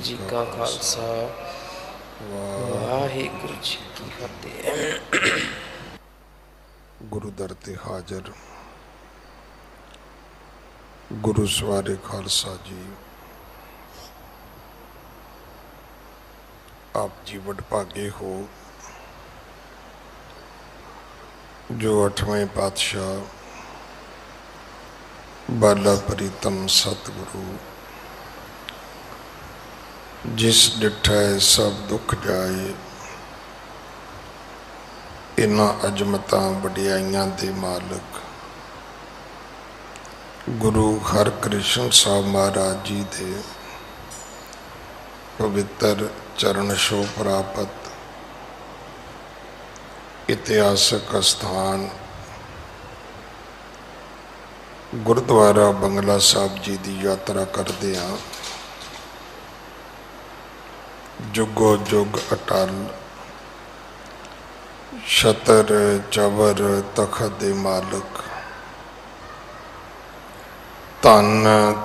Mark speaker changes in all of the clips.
Speaker 1: वाहिगुरु जी का खालसा वाहिगुरु जी की फतेह।
Speaker 2: गुरु दर ते हाजर गुरु सवारे खालसा जी, आप जी वडभागे हो जो 8वें पातशाह बाला प्रीतम सतगुरु जिस डिठै सब दुख जाए, इन्हां अजमतां वडियाइयां दे मालिक गुरु हरकृष्ण साहब महाराज जी दे पवित्र चरण छो प्राप्त इतिहासक स्थान गुरुद्वारा बंगला साहब जी की यात्रा करते हैं। जुगो जुग अटल छतर चवर तखत दे मालिक धन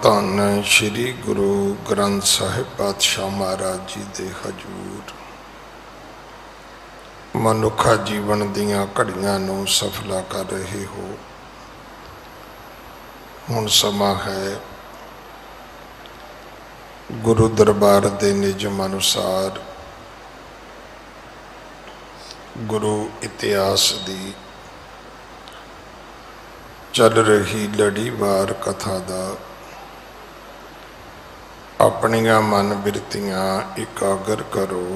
Speaker 2: धन श्री गुरु ग्रंथ साहिब पातशाह महाराज जी दे हजूर मनुखा जीवन दियां घड़ियां नूं सफला कर रहे हो। हुण समा है गुरु दरबार दे निजम अनुसार गुरु इतिहास दी चल रही लड़ीवार कथा दा अपनियां मन बिरतियां एकागर करो,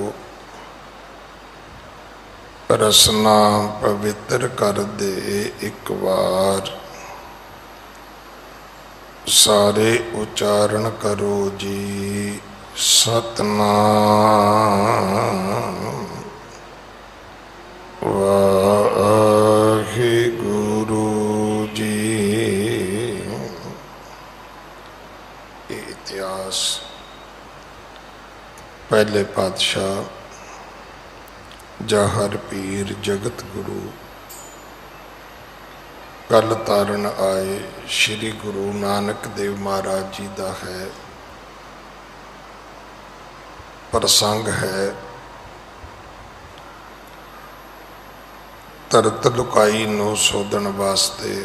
Speaker 2: रसना पवित्र कर दे एक बार, सारे उच्चारण करो जी सतनाम वाहिगुरु जी। इतिहास पहले पातशाह जाहर पीर जगत गुरु कल तारण आए श्री गुरु नानक देव महाराज जी का है प्रसंग है। तरत लुकाई नूं सोधन वास्ते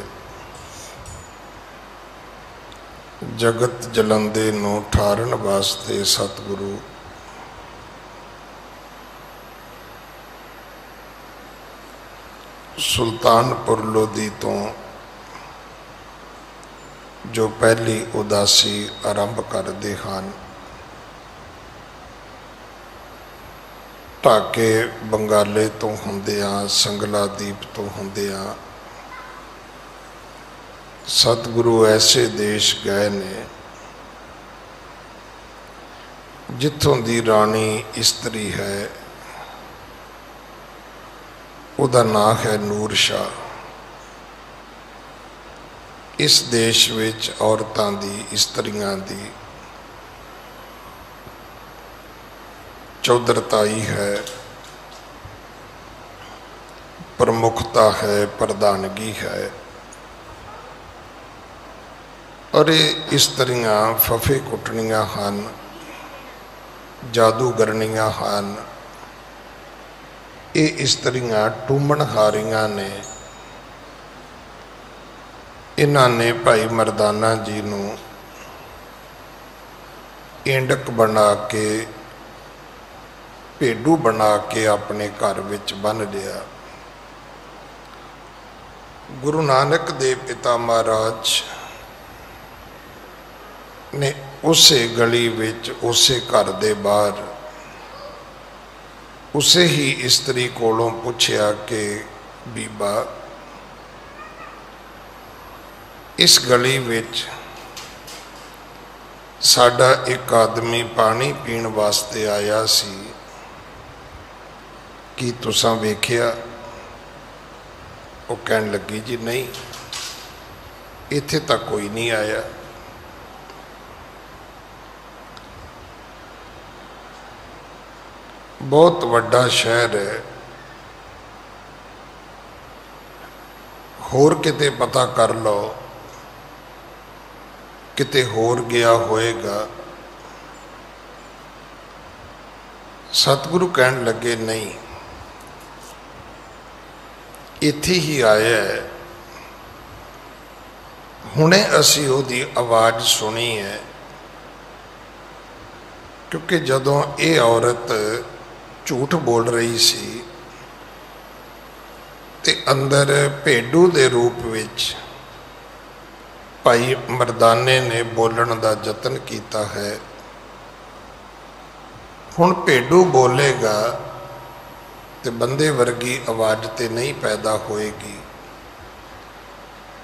Speaker 2: जगत जलंदे नूं ठारन वास्ते सतगुरु सुल्तानपुर लोधी तो जो पहली उदासी आरंभ करते हैं, ढाके बंगाले तो होंदिया संगला दीप तो होंदिया सतगुरु ऐसे देश गए ने जिथों दी रानी इस्त्री है, उदा नाम है नूर शाह। इस देश विच औरतां दी इस्त्रियां दी चौधरताई है, प्रमुखता है, प्रधानगी है और ये इस्त्रियां फफे कुटनियां हन, जादूगरनियां हन। ये इस्त्रियां टूमणहारियां ने। इन्हां ने भाई मरदाना जी नूं एंडक बना के भेडू बना के अपने घर विच बन लिया। गुरु नानक देव पिता महाराज ने उसे गली विच उसे घर दे बाहर उसे ही स्त्री कोलों पूछया कि बीबा इस गली विच साडा एक आदमी पानी पीण वास्ते आया सी, की तुसां वेखिया? वो कहन लगी जी नहीं, इत्थे तक कोई नहीं आया। बहुत वड्डा शहर है, होर किते पता कर लो, किते होर गया होएगा। सतगुरु कहन लगे नहीं, इत्थे ही आया है। हुणे असी उहदी आवाज़ सुनी है, क्योंकि जदों ये औरत झूठ बोल रही सी ते अंदर भेडू दे रूप विच भाई मरदाने ने बोलण दा यतन कीता है। हुण भेडू बोलेगा तो बंदे वर्गी आवाज़ तो नहीं पैदा होएगी,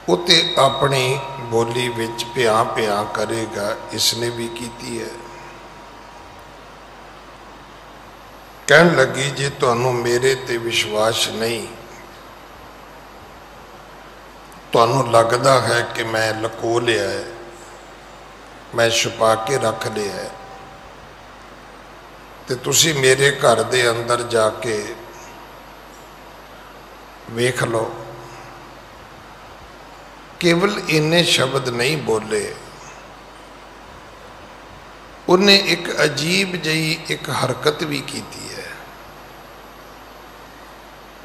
Speaker 2: वो तो अपनी बोली विच प्यां प्यां करेगा। इसने भी कीती है। कहन लगी जे तुहानू मेरे ते विश्वास नहीं, तुहानू लगदा है कि मैं लको लिया है, मैं छुपा के रख लिया है, तो तुसी मेरे घर दे अंदर जाके वेख लो। केवल इन्ने शब्द नहीं बोले, उन्हें एक अजीब जही एक हरकत भी की है।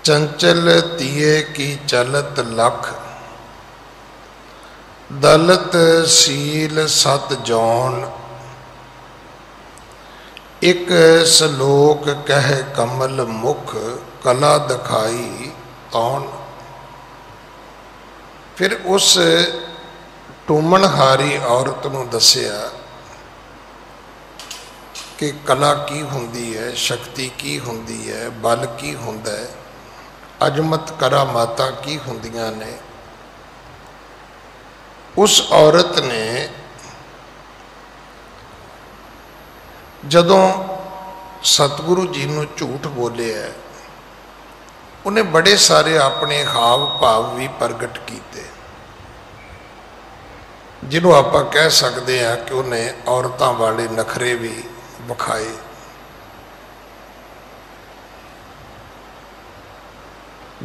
Speaker 2: चंचल तिये की चलत लख, दलत सील सत जौन, एक सलोक कह कमल मुख, कला दिखाई तौन। फिर उस टूमणहारी औरत नूं दसिया कि कला की हुंदी है, शक्ति की हुंदी है, बल की हुंदा है, अजमत करामातां की हुंदियां ने। उस औरत ने जदों सतगुरु जी नूं झूठ बोलिया, उन्हें बड़े सारे अपने हाव भाव भी प्रगट किए, जिन्हों आप कह सकते हैं कि उन्हें औरतों वाले नखरे भी विखाए।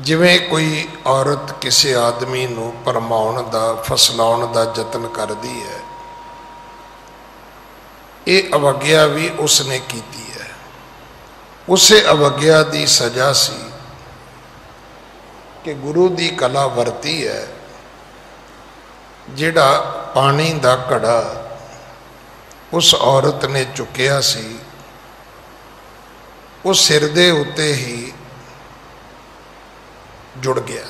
Speaker 2: जिवें कोई औरत किसी आदमी नूं भरमाउण दा फसलाउण दा यतन करती है, ये अवग्या भी उसने की है। उसे अवग्या की सजा सी कि गुरु की कला वरती है, जिहड़ा पानी का घड़ा उस औरत ने चुकिया सी, वो सिर दे उत्ते ही जुड़ गया।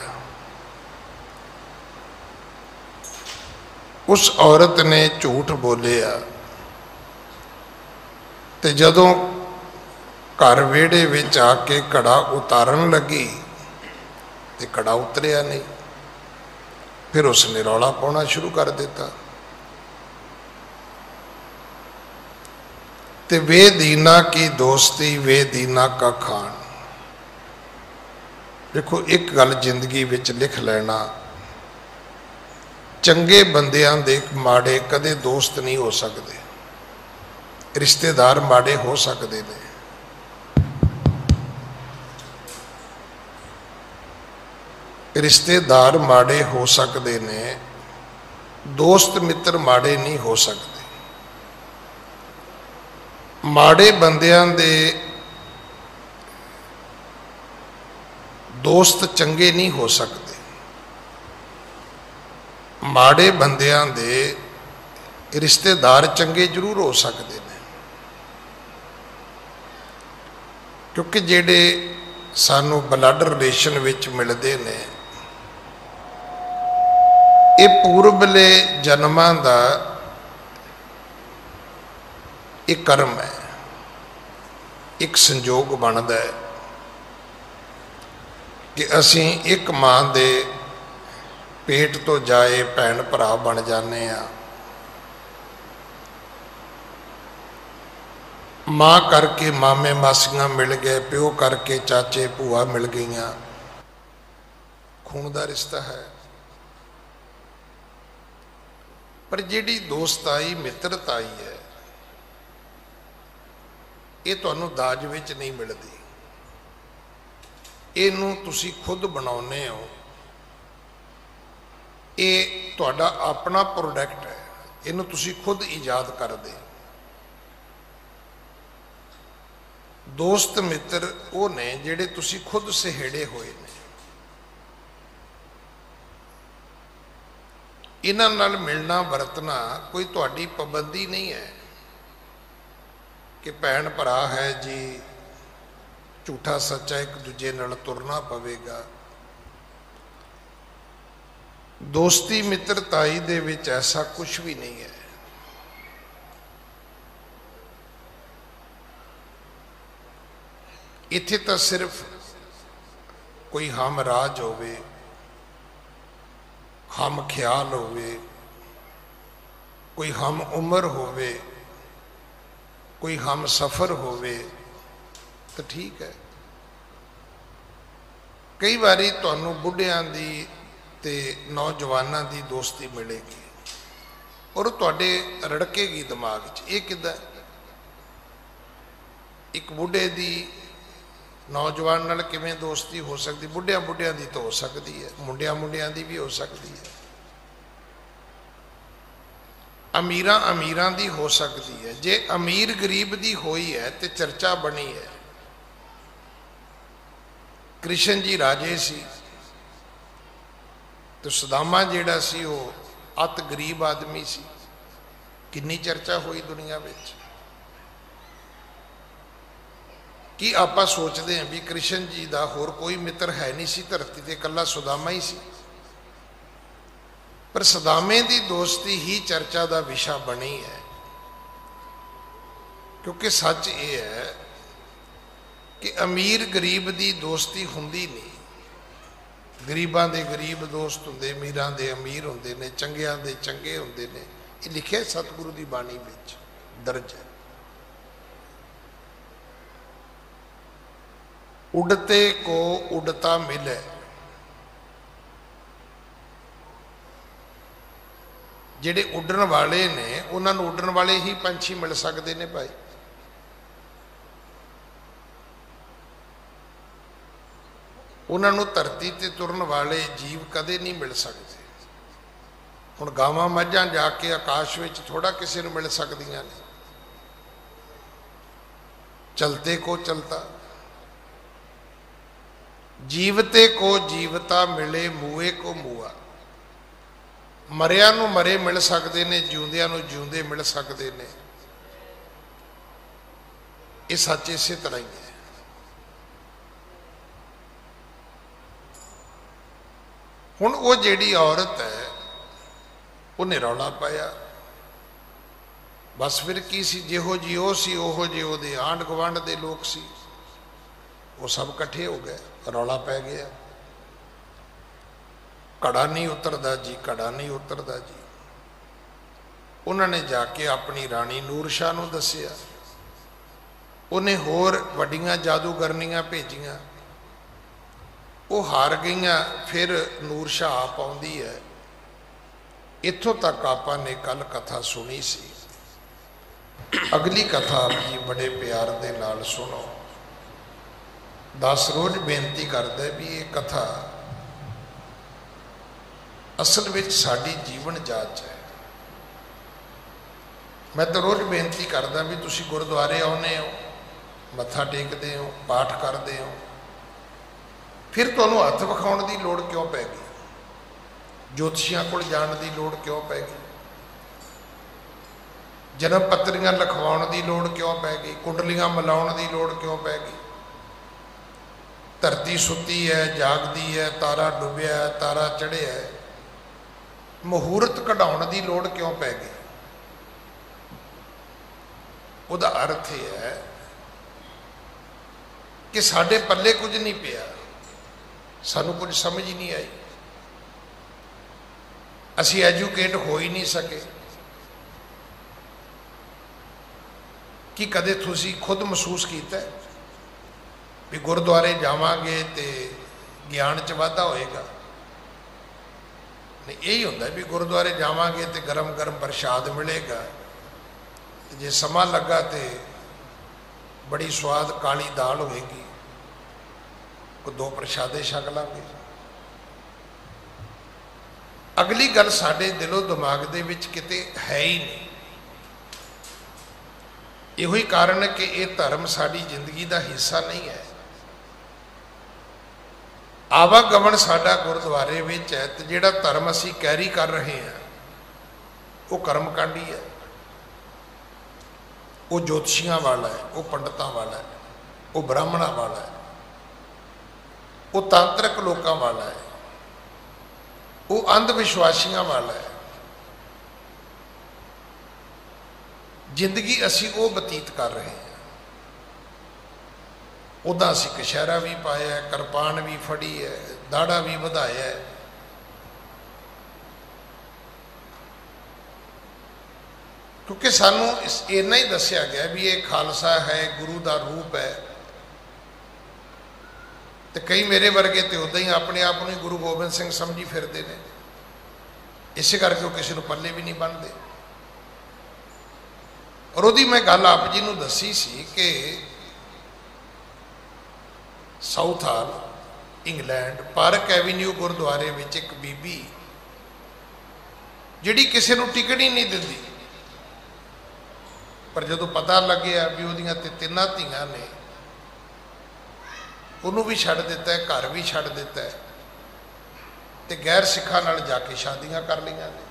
Speaker 2: उस औरत ने झूठ बोलिया ते जदों घर वेड़े विच आके घड़ा उतारन लगी तो घड़ा उतरिया नहीं। फिर उसने रौला पाना शुरू कर दिता, ते वे दीना की दोस्ती वे दीना का खान। देखो एक गल जिंदगी विच लिख लेना, चंगे बंदियां दे माड़े कदे दोस्त नहीं हो सकते, रिश्तेदार माड़े हो सकते हैं। रिश्तेदार माड़े हो सकते ने, दोस्त मित्र माड़े नहीं हो सकते। माड़े बंदियां दे दोस्त चंगे नहीं हो सकते, माड़े बंदियां दे रिश्तेदार चंगे जरूर हो सकते हैं। क्योंकि जेडे सानू ब्लड रिलेशन विच मिलते ने, ये पूर्वले जन्मां दा एक कर्म है, एक संजोग बनता है कि असी एक मां दे पेट तो जाए भैन भरा बन जाने आ। मां करके मामे मासियां मिल गए, प्यो करके चाचे भूआ मिल गई, खून का रिश्ता है। पर जिहड़ी दोस्ताई मित्रताई है, ये तुहानू दाज विच नहीं मिलती, इनू तुसी खुद बनाउने हो। ये तुहाडा अपना प्रोडक्ट है, इनू तुसी खुद ईजाद करदे। दोस्त मित्र वो ने जिहड़े तुसी खुद सहेड़े होए ने। इन्हां नाल मिलना वरतना कोई तुहाडी पाबंदी नहीं है कि भैन भरा है जी झूठा सच्चा एक दूजे नाल तुरना पवेगा। दोस्ती मित्रताई दे विच ऐसा कुछ भी नहीं है। इत्थे तो सिर्फ कोई हम राज होवे, हम ख्याल होवे, कोई हम उम्र होवे, कोई हम सफ़र होवे तो ठीक है। कई बारी तुहानू बुढ़ियां दी ते नौजवानों की दोस्ती मिलेगी और तुहाडे रड़केगी दिमाग च, ये किद्दां? एक बुढ़े दी नौजवान नाल किवें दोस्ती हो सकती? बुढ़ियां बुढ़ियां दी तो हो सकती है, मुंडियां मुंडियां दी भी हो सकती है, अमीरां अमीरां दी हो सकती है। जे अमीर गरीब दी होई है तो चर्चा बनी है। कृष्ण जी राजे सी तो सुदामा जिहड़ा सी वो अत गरीब आदमी सी, कितनी चर्चा हुई दुनिया विच। कि आपां सोचते हैं भी कृष्ण जी का होर कोई मित्र है नहीं सी धरती ते, कल्ला सुदामा ही सी। पर सुदामे की दोस्ती ही चर्चा का विषय बनी है, क्योंकि सच ये है कि अमीर गरीब की दोस्ती हुंदी नहीं। गरीबां दे गरीब दोस्त हुंदे, अमीरां दे अमीर हुंदे ने, चंगियां दे चंगे हुंदे ने। ये लिखे सतगुरु की बाणी विच दर्ज है। उड़ते को उड़ता मिले, जिहड़े उड़न वाले ने उन्होंने उड़न वाले ही पंछी मिल सकते हैं भाई। उन्होंने धरती ते तुरन वाले जीव कदे नहीं मिल सकते। हुण गावां मझां जाके आकाश विच थोड़ा किसी नूं मिल सकदियां ने। चलते को चलता, जीवते को जीवता मिले, मूए को मूआ। मरिया नूं मरे मिल सकते ने, जिउंदियां नूं जिउंदे मिल सकते ने। ये सच इसे तरह ही है। हुण वो जिहड़ी औरत है उन्हें रौला पाया, बस फिर की सी, जिहो जी वो सी ओहो जे उहदे आंढ गुआंढ दे लोग सी, वो सब इकट्ठे हो गए, रौला पै गया। घड़ा नहीं उतरदा जी, घड़ा नहीं उतरदा जी। उन्होंने जाके अपनी राणी नूरशाह नूं दसिया। उन्हें होर वड्डियां जादूगरनियां भेजियां, वो हार गईयां। फिर नूरशाह आप आउंदी है। इत्थों तक आपां ने कल कथा सुनी सी। अगली कथा आप जी बड़े प्यार दे नाल सुनो। दास रोज बेनती करदा भी ये कथा असल में साड़ी जीवन जाच है। मैं तो रोज बेनती करदा भी तुसी गुरुद्वारे आउंदे हो, मत्था टेकते हो, पाठ करते हो, फिर तुहानूं हत्थ विखाउण की लोड़ क्यों पै गई? ज्योतिषियां कोल जाण की लोड़ क्यों पै गई? जन्म पत्रियां लिखवाउण की लोड़ क्यों पै गई? कुंडलियां मिलाउण की लोड़ क्यों पै गई? धरती सुती है, जागदी है, तारा डुबिया है, तारा चढ़िया है, मुहूर्त कढ़ाउण की लोड़ क्यों पै गई? उहदा अर्थ यह है कि साडे पल्ले कुछ नहीं पिया, सानू कुछ समझ ही नहीं आई, असी एजुकेट हो ही नहीं सके। कि कदे तुसी खुद महसूस किया भी गुरुद्वारे जावांगे तो ज्ञान च वाधा होएगा? नहीं, यही होंदा भी गुरुद्वारे जावांगे तो गरम गरम प्रसाद मिलेगा, जे समा लगा तो बड़ी स्वाद काली दाल होएगी, को दो प्रसादे छक लांगे। अगली गल साडे दिलों दिमाग दे विच किते है ही नहीं। ਇਹੋ ਹੀ ਕਾਰਨ ਹੈ ਕਿ ਇਹ ਧਰਮ ਸਾਡੀ ਜ਼ਿੰਦਗੀ ਦਾ ਹਿੱਸਾ ਨਹੀਂ ਹੈ। ਆਵਾਗਮਨ ਸਾਡਾ ਗੁਰਦੁਆਰੇ ਵਿੱਚ ਹੈ, ਤੇ ਜਿਹੜਾ ਧਰਮ ਅਸੀਂ ਕੈਰੀ ਕਰ ਰਹੇ ਹਾਂ ਉਹ ਕਰਮਕਾਂਡੀ ਹੈ, ਉਹ ਜੋਤਸ਼ੀਆਂ ਵਾਲਾ ਹੈ, ਉਹ ਪੰਡਤਾਂ ਵਾਲਾ ਹੈ, ਉਹ ਬ੍ਰਾਹਮਣਾਂ ਵਾਲਾ ਹੈ, ਉਹ ਤਾਂਤਰਿਕ ਲੋਕਾਂ ਵਾਲਾ ਹੈ, ਉਹ ਅੰਧ ਵਿਸ਼ਵਾਸੀਆਂ ਵਾਲਾ ਹੈ। ਜ਼ਿੰਦਗੀ ਅਸੀਂ ਉਹ ਬਤੀਤ ਕਰ ਰਹੇ ਹਾਂ। ਉੱਦਾਂ ਅਸੀਂ ਕਛਹਿਰਾ ਵੀ ਪਾਇਆ, ਕਿਰਪਾਨ ਵੀ ਫੜੀ ਹੈ, ਦਾੜਾ ਵੀ ਵਧਾਇਆ ਹੈ। ਕਿਉਂਕਿ ਸਾਨੂੰ ਇੰਨਾ ਹੀ ਦੱਸਿਆ ਗਿਆ ਵੀ ਇਹ ਖਾਲਸਾ ਹੈ, ਗੁਰੂ ਦਾ ਰੂਪ ਹੈ। ਤੇ ਕਈ ਮੇਰੇ ਵਰਗੇ ਤੇ ਉੱਦਾਂ ਹੀ ਆਪਣੇ ਆਪ ਨੂੰ ਗੁਰੂ ਗੋਬਿੰਦ ਸਿੰਘ ਸਮਝੀ ਫਿਰਦੇ ਨੇ। ਇਸੇ ਕਰਕੇ ਉਹ ਕਿਸੇ ਨੂੰ ਪੱਲੇ ਵੀ ਨਹੀਂ ਬੰਨ੍ਹਦੇ। ਔਰ ਉਹਦੀ ਮੈਂ ਗੱਲ ਆਪ ਜੀ ਨੂੰ ਦੱਸੀ ਸੀ ਕਿ ਸਾਊਥ ਹਾਲ ਇੰਗਲੈਂਡ ਪਾਰਕ ਐਵੀਨਿਊ ਗੁਰਦੁਆਰੇ ਵਿੱਚ ਇੱਕ ਬੀਬੀ ਜਿਹੜੀ ਕਿਸੇ ਨੂੰ ਟਿਕਟ ਹੀ ਨਹੀਂ ਦਿੰਦੀ, ਪਰ ਜਦੋਂ ਪਤਾ ਲੱਗਿਆ ਵੀ ਉਹਦੀਆਂ ਤੇ 3 ਧੀਆਂ ਨੇ, ਉਹਨੂੰ ਵੀ ਛੱਡ ਦਿੱਤਾ ਹੈ, ਘਰ ਵੀ ਛੱਡ ਦਿੱਤਾ ਹੈ, ਤੇ ਗੈਰ ਸਿੱਖਾਂ ਨਾਲ ਜਾ ਕੇ ਸ਼ਾਦੀਆਂ ਕਰ ਲਈਆਂ ਨੇ।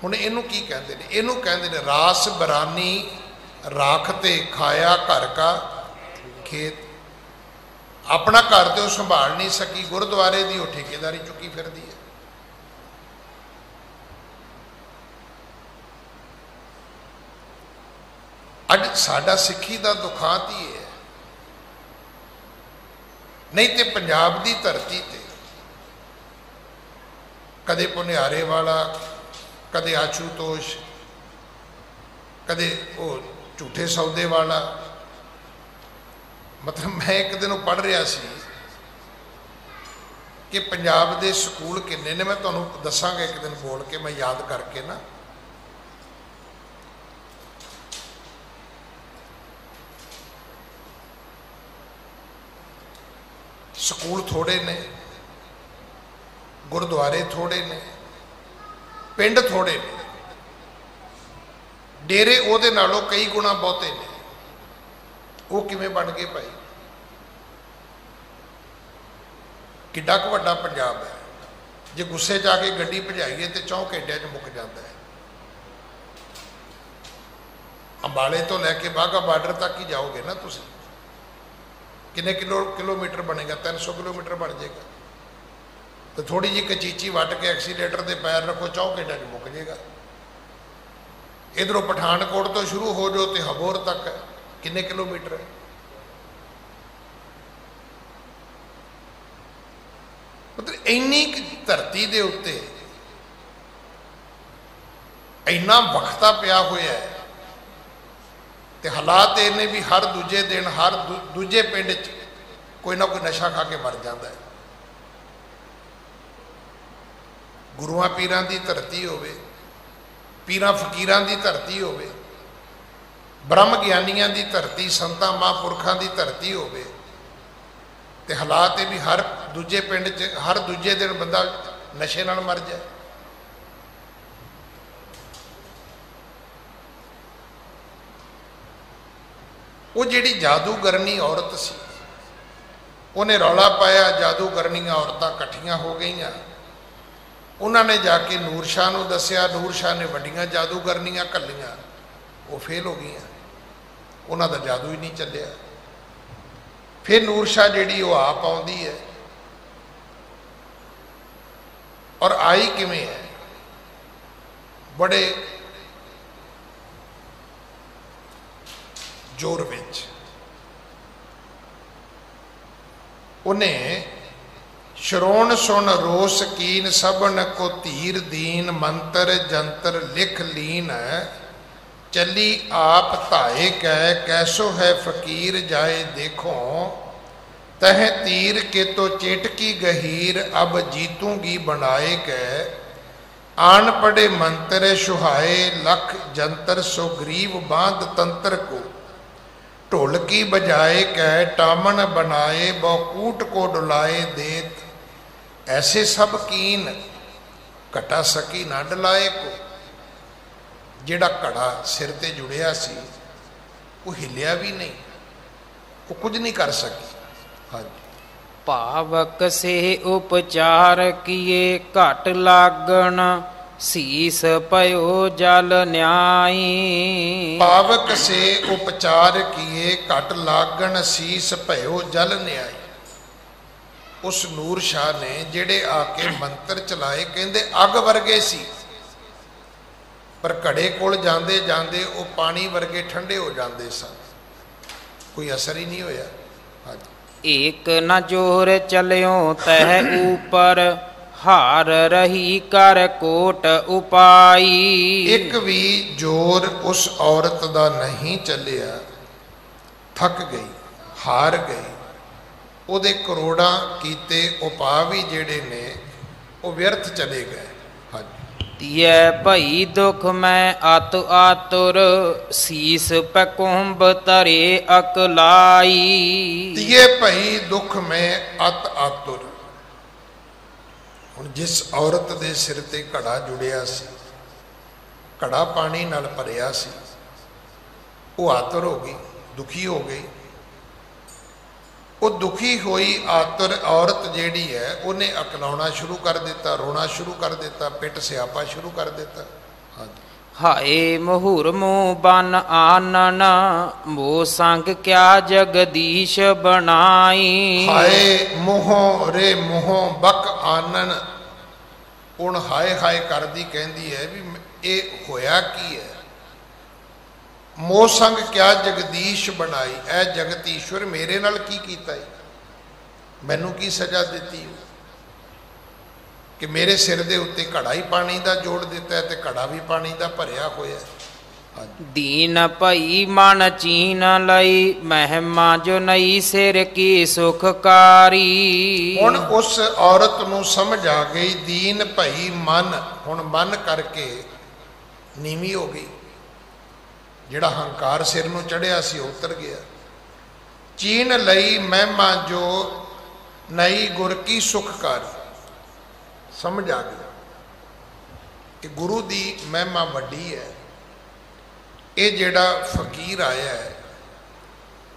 Speaker 2: ਹੁਣ ਇਹਨੂੰ ਕੀ ਕਹਿੰਦੇ ਨੇ? ਇਹਨੂੰ ਕਹਿੰਦੇ ਨੇ ਰਾਸ ਬਰਾਨੀ ਰਾਖ ਤੇ ਖਾਇਆ ਘਰ ਕਾ ਖੇਤ। ਆਪਣਾ ਘਰ ਤੇ ਉਹ ਸੰਭਾਲ ਨਹੀਂ ਸਕੀ, ਗੁਰਦੁਆਰੇ ਦੀ ਉਹ ਠੇਕੇਦਾਰੀ ਚੁੱਕੀ ਫਿਰਦੀ ਹੈ। ਅੱਜ ਸਾਡਾ ਸਿੱਖੀ ਦਾ ਦੁਖਾਂਤ ਹੀ ਹੈ। ਨਹੀਂ ਤੇ ਪੰਜਾਬ ਦੀ ਧਰਤੀ ਤੇ ਕਦੇ ਪੁਨਿਆਰੇ ਵਾਲਾ, ਕਦੇ ਆਸ਼ੂਤੋਸ਼, ਕਦੇ ਉਹ ਝੂਠੇ ਸੌਦੇ ਵਾਲਾ। ਮਤਲਬ ਮੈਂ ਇੱਕ ਦਿਨ ਉਹ ਪੜ੍ਹ ਰਿਹਾ ਸੀ ਕਿ ਪੰਜਾਬ ਦੇ ਸਕੂਲ ਕਿੰਨੇ ਨੇ, ਮੈਂ ਤੁਹਾਨੂੰ ਦੱਸਾਂਗਾ ਇੱਕ ਦਿਨ ਬੋਲ ਕੇ, ਮੈਂ ਯਾਦ ਕਰਕੇ ਨਾ। ਸਕੂਲ ਥੋੜੇ ਨੇ, ਗੁਰਦੁਆਰੇ ਥੋੜੇ ਨੇ, ਪਿੰਡ ਥੋੜੇ ਨੇ, ਡੇਰੇ ਉਹਦੇ ਨਾਲੋਂ ਕਈ ਗੁਣਾ ਬਹੁਤੇ ਨੇ। ਉਹ ਕਿਵੇਂ ਬਣ ਗਏ ਭਾਈ? ਕਿੱਡਾ ਕੁ ਵੱਡਾ ਪੰਜਾਬ ਹੈ। ਜੇ ਗੁੱਸੇ 'ਚ ਆ ਕੇ ਗੱਡੀ ਭਜਾਈਏ ਤੇ 4 ਘੰਟਿਆਂ 'ਚ ਮੁੱਕ ਜਾਂਦਾ ਹੈ। ਅੰਬਾਲੇ ਤੋਂ ਲੈ ਕੇ ਬਾਘਾ ਬਾਰਡਰ ਤੱਕ ਹੀ ਜਾਓਗੇ ਨਾ ਤੁਸੀਂ, ਕਿੰਨੇ ਕਿਲੋਮੀਟਰ ਬਣੇਗਾ? 300 ਕਿਲੋਮੀਟਰ ਬਣ ਜਾਏਗਾ। ਤੇ ਥੋੜੀ ਜਿਹੀ ਕਚੀਚੀ ਵੱਟ ਕੇ ਐਕਸੀਲੇਟਰ ਤੇ ਪੈਰ ਰੱਖੋ, 4 ਘੰਟਿਆਂ 'ਚ ਮੁੱਕ ਜਾਏਗਾ। ਇਧਰੋਂ ਪਠਾਨਕੋਟ ਤੋਂ ਸ਼ੁਰੂ ਹੋ ਜਾਓ ਤੇ ਹਬੋਰ ਤੱਕ ਕਿੰਨੇ ਕਿਲੋਮੀਟਰ ਹੈ? ਮਤਲਬ ਇੰਨੀ ਧਰਤੀ ਦੇ ਉੱਤੇ ਇੰਨਾ ਵਕਤਾ ਪਿਆ ਹੋਇਆ ਹੈ, ਤੇ ਹਾਲਾਤ ਇਹ ਨੇ ਵੀ ਹਰ ਦੂਜੇ ਦਿਨ, ਹਰ ਦੂਜੇ ਪਿੰਡ 'ਚ ਕੋਈ ਨਾ ਕੋਈ ਨਸ਼ਾ ਖਾ ਕੇ ਮਰ ਜਾਂਦਾ ਹੈ। ਗੁਰੂਆਂ ਪੀਰਾਂ ਦੀ ਧਰਤੀ ਹੋਵੇ, ਪੀਰਾਂ ਫਕੀਰਾਂ ਦੀ ਧਰਤੀ ਹੋਵੇ, ਬ੍ਰਹਮ ਗਿਆਨੀਆਂ ਦੀ ਧਰਤੀ, ਸੰਤਾਂ ਮਹਾਂਪੁਰਖਾਂ ਦੀ ਧਰਤੀ ਹੋਵੇ, ਤੇ ਹਾਲਾਤ ਇਹ ਵੀ ਹਰ ਦੂਜੇ ਪਿੰਡ 'ਚ ਹਰ ਦੂਜੇ ਦਿਨ ਬੰਦਾ ਨਸ਼ੇ ਨਾਲ ਮਰ ਜਾਏ। ਉਹ ਜਿਹੜੀ ਜਾਦੂਗਰਨੀ ਔਰਤ ਸੀ, ਉਹਨੇ ਰੌਲਾ ਪਾਇਆ, ਜਾਦੂਗਰਨੀਆਂ ਔਰਤਾਂ ਇਕੱਠੀਆਂ ਹੋ ਗਈਆਂ। ਉਹਨਾਂ ਨੇ ਜਾ ਕੇ ਨੂਰ ਸ਼ਾਹ ਨੂੰ ਦੱਸਿਆ, ਨੂਰ ਸ਼ਾਹ ਨੇ ਵੱਡੀਆਂ ਜਾਦੂਗਰਨੀਆਂ ਘੱਲੀਆਂ, ਉਹ ਫੇਲ ਹੋ ਗਈਆਂ, ਉਹਨਾਂ ਦਾ ਜਾਦੂ ਹੀ ਨਹੀਂ ਚੱਲਿਆ। ਫਿਰ ਨੂਰ ਸ਼ਾਹ ਜਿਹੜੀ ਉਹ ਆਪ ਆਉਂਦੀ ਹੈ, ਔਰ ਆਈ ਕਿਵੇਂ ਹੈ? ਬੜੇ ਜ਼ੋਰ ਵਿੱਚ ਉਹਨੇ ਸ਼ਰੋਣ ਸੁਣ ਰੋਸ ਕੀਨ ਸਭਨ ਕੋ ਧੀਰ ਦੀਨ ਮੰਤਰ ਜੰਤਰ ਲਿਖ ਲੀਨ ਚੱਲੀ ਆਪ ਧਾਏ ਕੈ ਕੈਸੋ ਹੈ ਫਕੀਰ ਜਾਏ ਦੇਖੋ ਤਹ तीर के तो चेटकी गहीर अब जीतूंगी बनाए कै आन पड़े मंत्र सुहाए लख जंतर सो गरीब बांध तंत्र को ढोलकी बजाए कै टामन बनाए बौकूट को डुलाए देत ऐसे सब कीन घटा सकी ना डलाए को। जिहड़ा घड़ा सिर ते जुड़िया सी ਉਹ ਹਿੱਲਿਆ ਵੀ ਨਹੀਂ, ਉਹ ਕੁਝ ਨਹੀਂ ਕਰ ਸਕੀ। ਹਾਂਜੀ।
Speaker 1: ਭਾਵਕ ਸੇ ਉਪਚਾਰ ਕੀਏ ਘਟ ਲਾਗਣ ਸੀਸ ਭਇਓ ਜਲ ਨਿਆਈ।
Speaker 2: ਪਾਵਕ ਸੇ ਉਪਚਾਰ ਕੀਏ ਘਟ ਲਾਗਣ ਸੀਸ ਭਇਓ ਜਲ ਨਿਆਈ। ਉਸ ਨੂਰ ਸ਼ਾਹ ਨੇ ਜਿਹੜੇ ਆ ਕੇ ਮੰਤਰ ਚਲਾਏ, ਕਹਿੰਦੇ ਅੱਗ ਵਰਗੇ ਸੀ, ਪਰ ਘੜੇ ਕੋਲ ਜਾਂਦੇ ਜਾਂਦੇ ਉਹ ਪਾਣੀ ਵਰਗੇ ਠੰਡੇ ਹੋ ਜਾਂਦੇ ਸਨ, ਕੋਈ ਅਸਰ ਹੀ ਨਹੀਂ ਹੋਇਆ। ਹਾਂਜੀ।
Speaker 1: ਏਕ ਨ ਜੋਰ ਚਲਿਓ ਤਹਿ ਊਪਰ ਹਾਰ ਰਹੀ ਕਰ ਕੋਟ ਉਪਾਈ।
Speaker 2: ਇੱਕ ਵੀ ਜ਼ੋਰ ਉਸ ਔਰਤ ਦਾ ਨਹੀਂ ਚੱਲਿਆ, ਥੱਕ ਗਈ, ਹਾਰ ਗਈ, ਉਹਦੇ ਕਰੋੜਾਂ ਕੀਤੇ ਉਪਾਅ ਵੀ ਜਿਹੜੇ ਨੇ ਉਹ ਵਿਅਰਥ ਚਲੇ ਗਏ। ਹਾਂਜੀ।
Speaker 1: ਤੀਏ ਭਈ ਦੁਖ ਮੈਂ ਅਤ ਆਤੁਰ ਸੀਸ ਪਕੁੰਭ ਤਰੇ ਅਕਲਾਈ।
Speaker 2: ਤੀਏ ਭਈ ਦੁਖ ਮੈਂ ਅਤ ਆਤੁਰ। ਹੁਣ ਜਿਸ ਔਰਤ ਦੇ ਸਿਰ ਤੇ ਘੜਾ ਜੁੜਿਆ ਸੀ, ਘੜਾ ਪਾਣੀ ਨਾਲ ਭਰਿਆ ਸੀ, ਉਹ ਆਤੁਰ ਹੋ ਗਈ, ਦੁਖੀ ਹੋ ਗਈ। ਉਹ ਦੁਖੀ ਹੋਈ ਆਤੁਰ ਔਰਤ ਜਿਹੜੀ ਹੈ ਉਹਨੇ ਅਕਲਾਉਣਾ ਸ਼ੁਰੂ ਕਰ ਦਿੱਤਾ, ਰੋਣਾ ਸ਼ੁਰੂ ਕਰ ਦਿੱਤਾ, ਪਿੱਟ ਸਿਆਪਾ ਸ਼ੁਰੂ ਕਰ ਦਿੱਤਾ। ਹਾਂਜੀ।
Speaker 1: ਹਾਏ ਮਹੂਰਮੂ ਬਨ ਆਨਨ ਮੋਹ ਸੰਗ ਕਿਆ ਜਗਦੀਸ਼ ਬਣਾਈ।
Speaker 2: ਹਾਏ ਮੋਹੋਂ ਰੇ ਮੋਹੋਂ ਬਕ ਆਨਨ। ਹੁਣ ਹਾਏ ਹਾਏ ਕਰਦੀ ਕਹਿੰਦੀ ਹੈ ਵੀ ਇਹ ਹੋਇਆ ਕੀ ਹੈ। ਮੋਹ ਸੰਗ ਕਿਆ ਜਗਦੀਸ਼ ਬਣਾਈ। ਐ ਜਗਤ ਈਸ਼ਵਰ ਮੇਰੇ ਨਾਲ ਕੀ ਕੀਤਾ ਹੈ, ਮੈਨੂੰ ਕੀ ਸਜ਼ਾ ਦਿੱਤੀ ਕਿ ਮੇਰੇ ਸਿਰ ਦੇ ਉੱਤੇ ਘੜਾ ਹੀ ਪਾਣੀ ਦਾ ਜੋੜ ਦਿੱਤਾ ਤੇ ਘੜਾ ਵੀ ਪਾਣੀ ਦਾ ਭਰਿਆ ਹੋਇਆ।
Speaker 1: ਦੀਨ ਭਈ ਮਨ ਚੀਨ ਲਈ ਮਹਿਮਾ ਜੋ ਨਈ ਸਿਰ ਕੀ ਸੁਖਕਾਰੀ।
Speaker 2: ਹੁਣ ਉਸ ਔਰਤ ਨੂੰ ਸਮਝ ਆ ਗਈ, ਦੀਨ ਭਈ ਮਨ, ਹੁਣ ਮਨ ਕਰਕੇ ਨੀਵੀਂ ਹੋ ਗਈ, ਜਿਹੜਾ ਹੰਕਾਰ ਸਿਰ ਨੂੰ ਚੜਿਆ ਸੀ ਉਹ ਉਤਰ ਗਿਆ। ਚੀਨ ਲਈ ਮਹਿਮਾ ਜੋ ਨਈ ਗੁਰ ਕੀ ਸੁਖਕਾਰੀ। ਸਮਝ ਆ ਗਿਆ ਕਿ ਗੁਰੂ ਦੀ ਮਹਿਮਾ ਵੱਡੀ ਹੈ। ਇਹ ਜਿਹੜਾ ਫਕੀਰ ਆਇਆ ਹੈ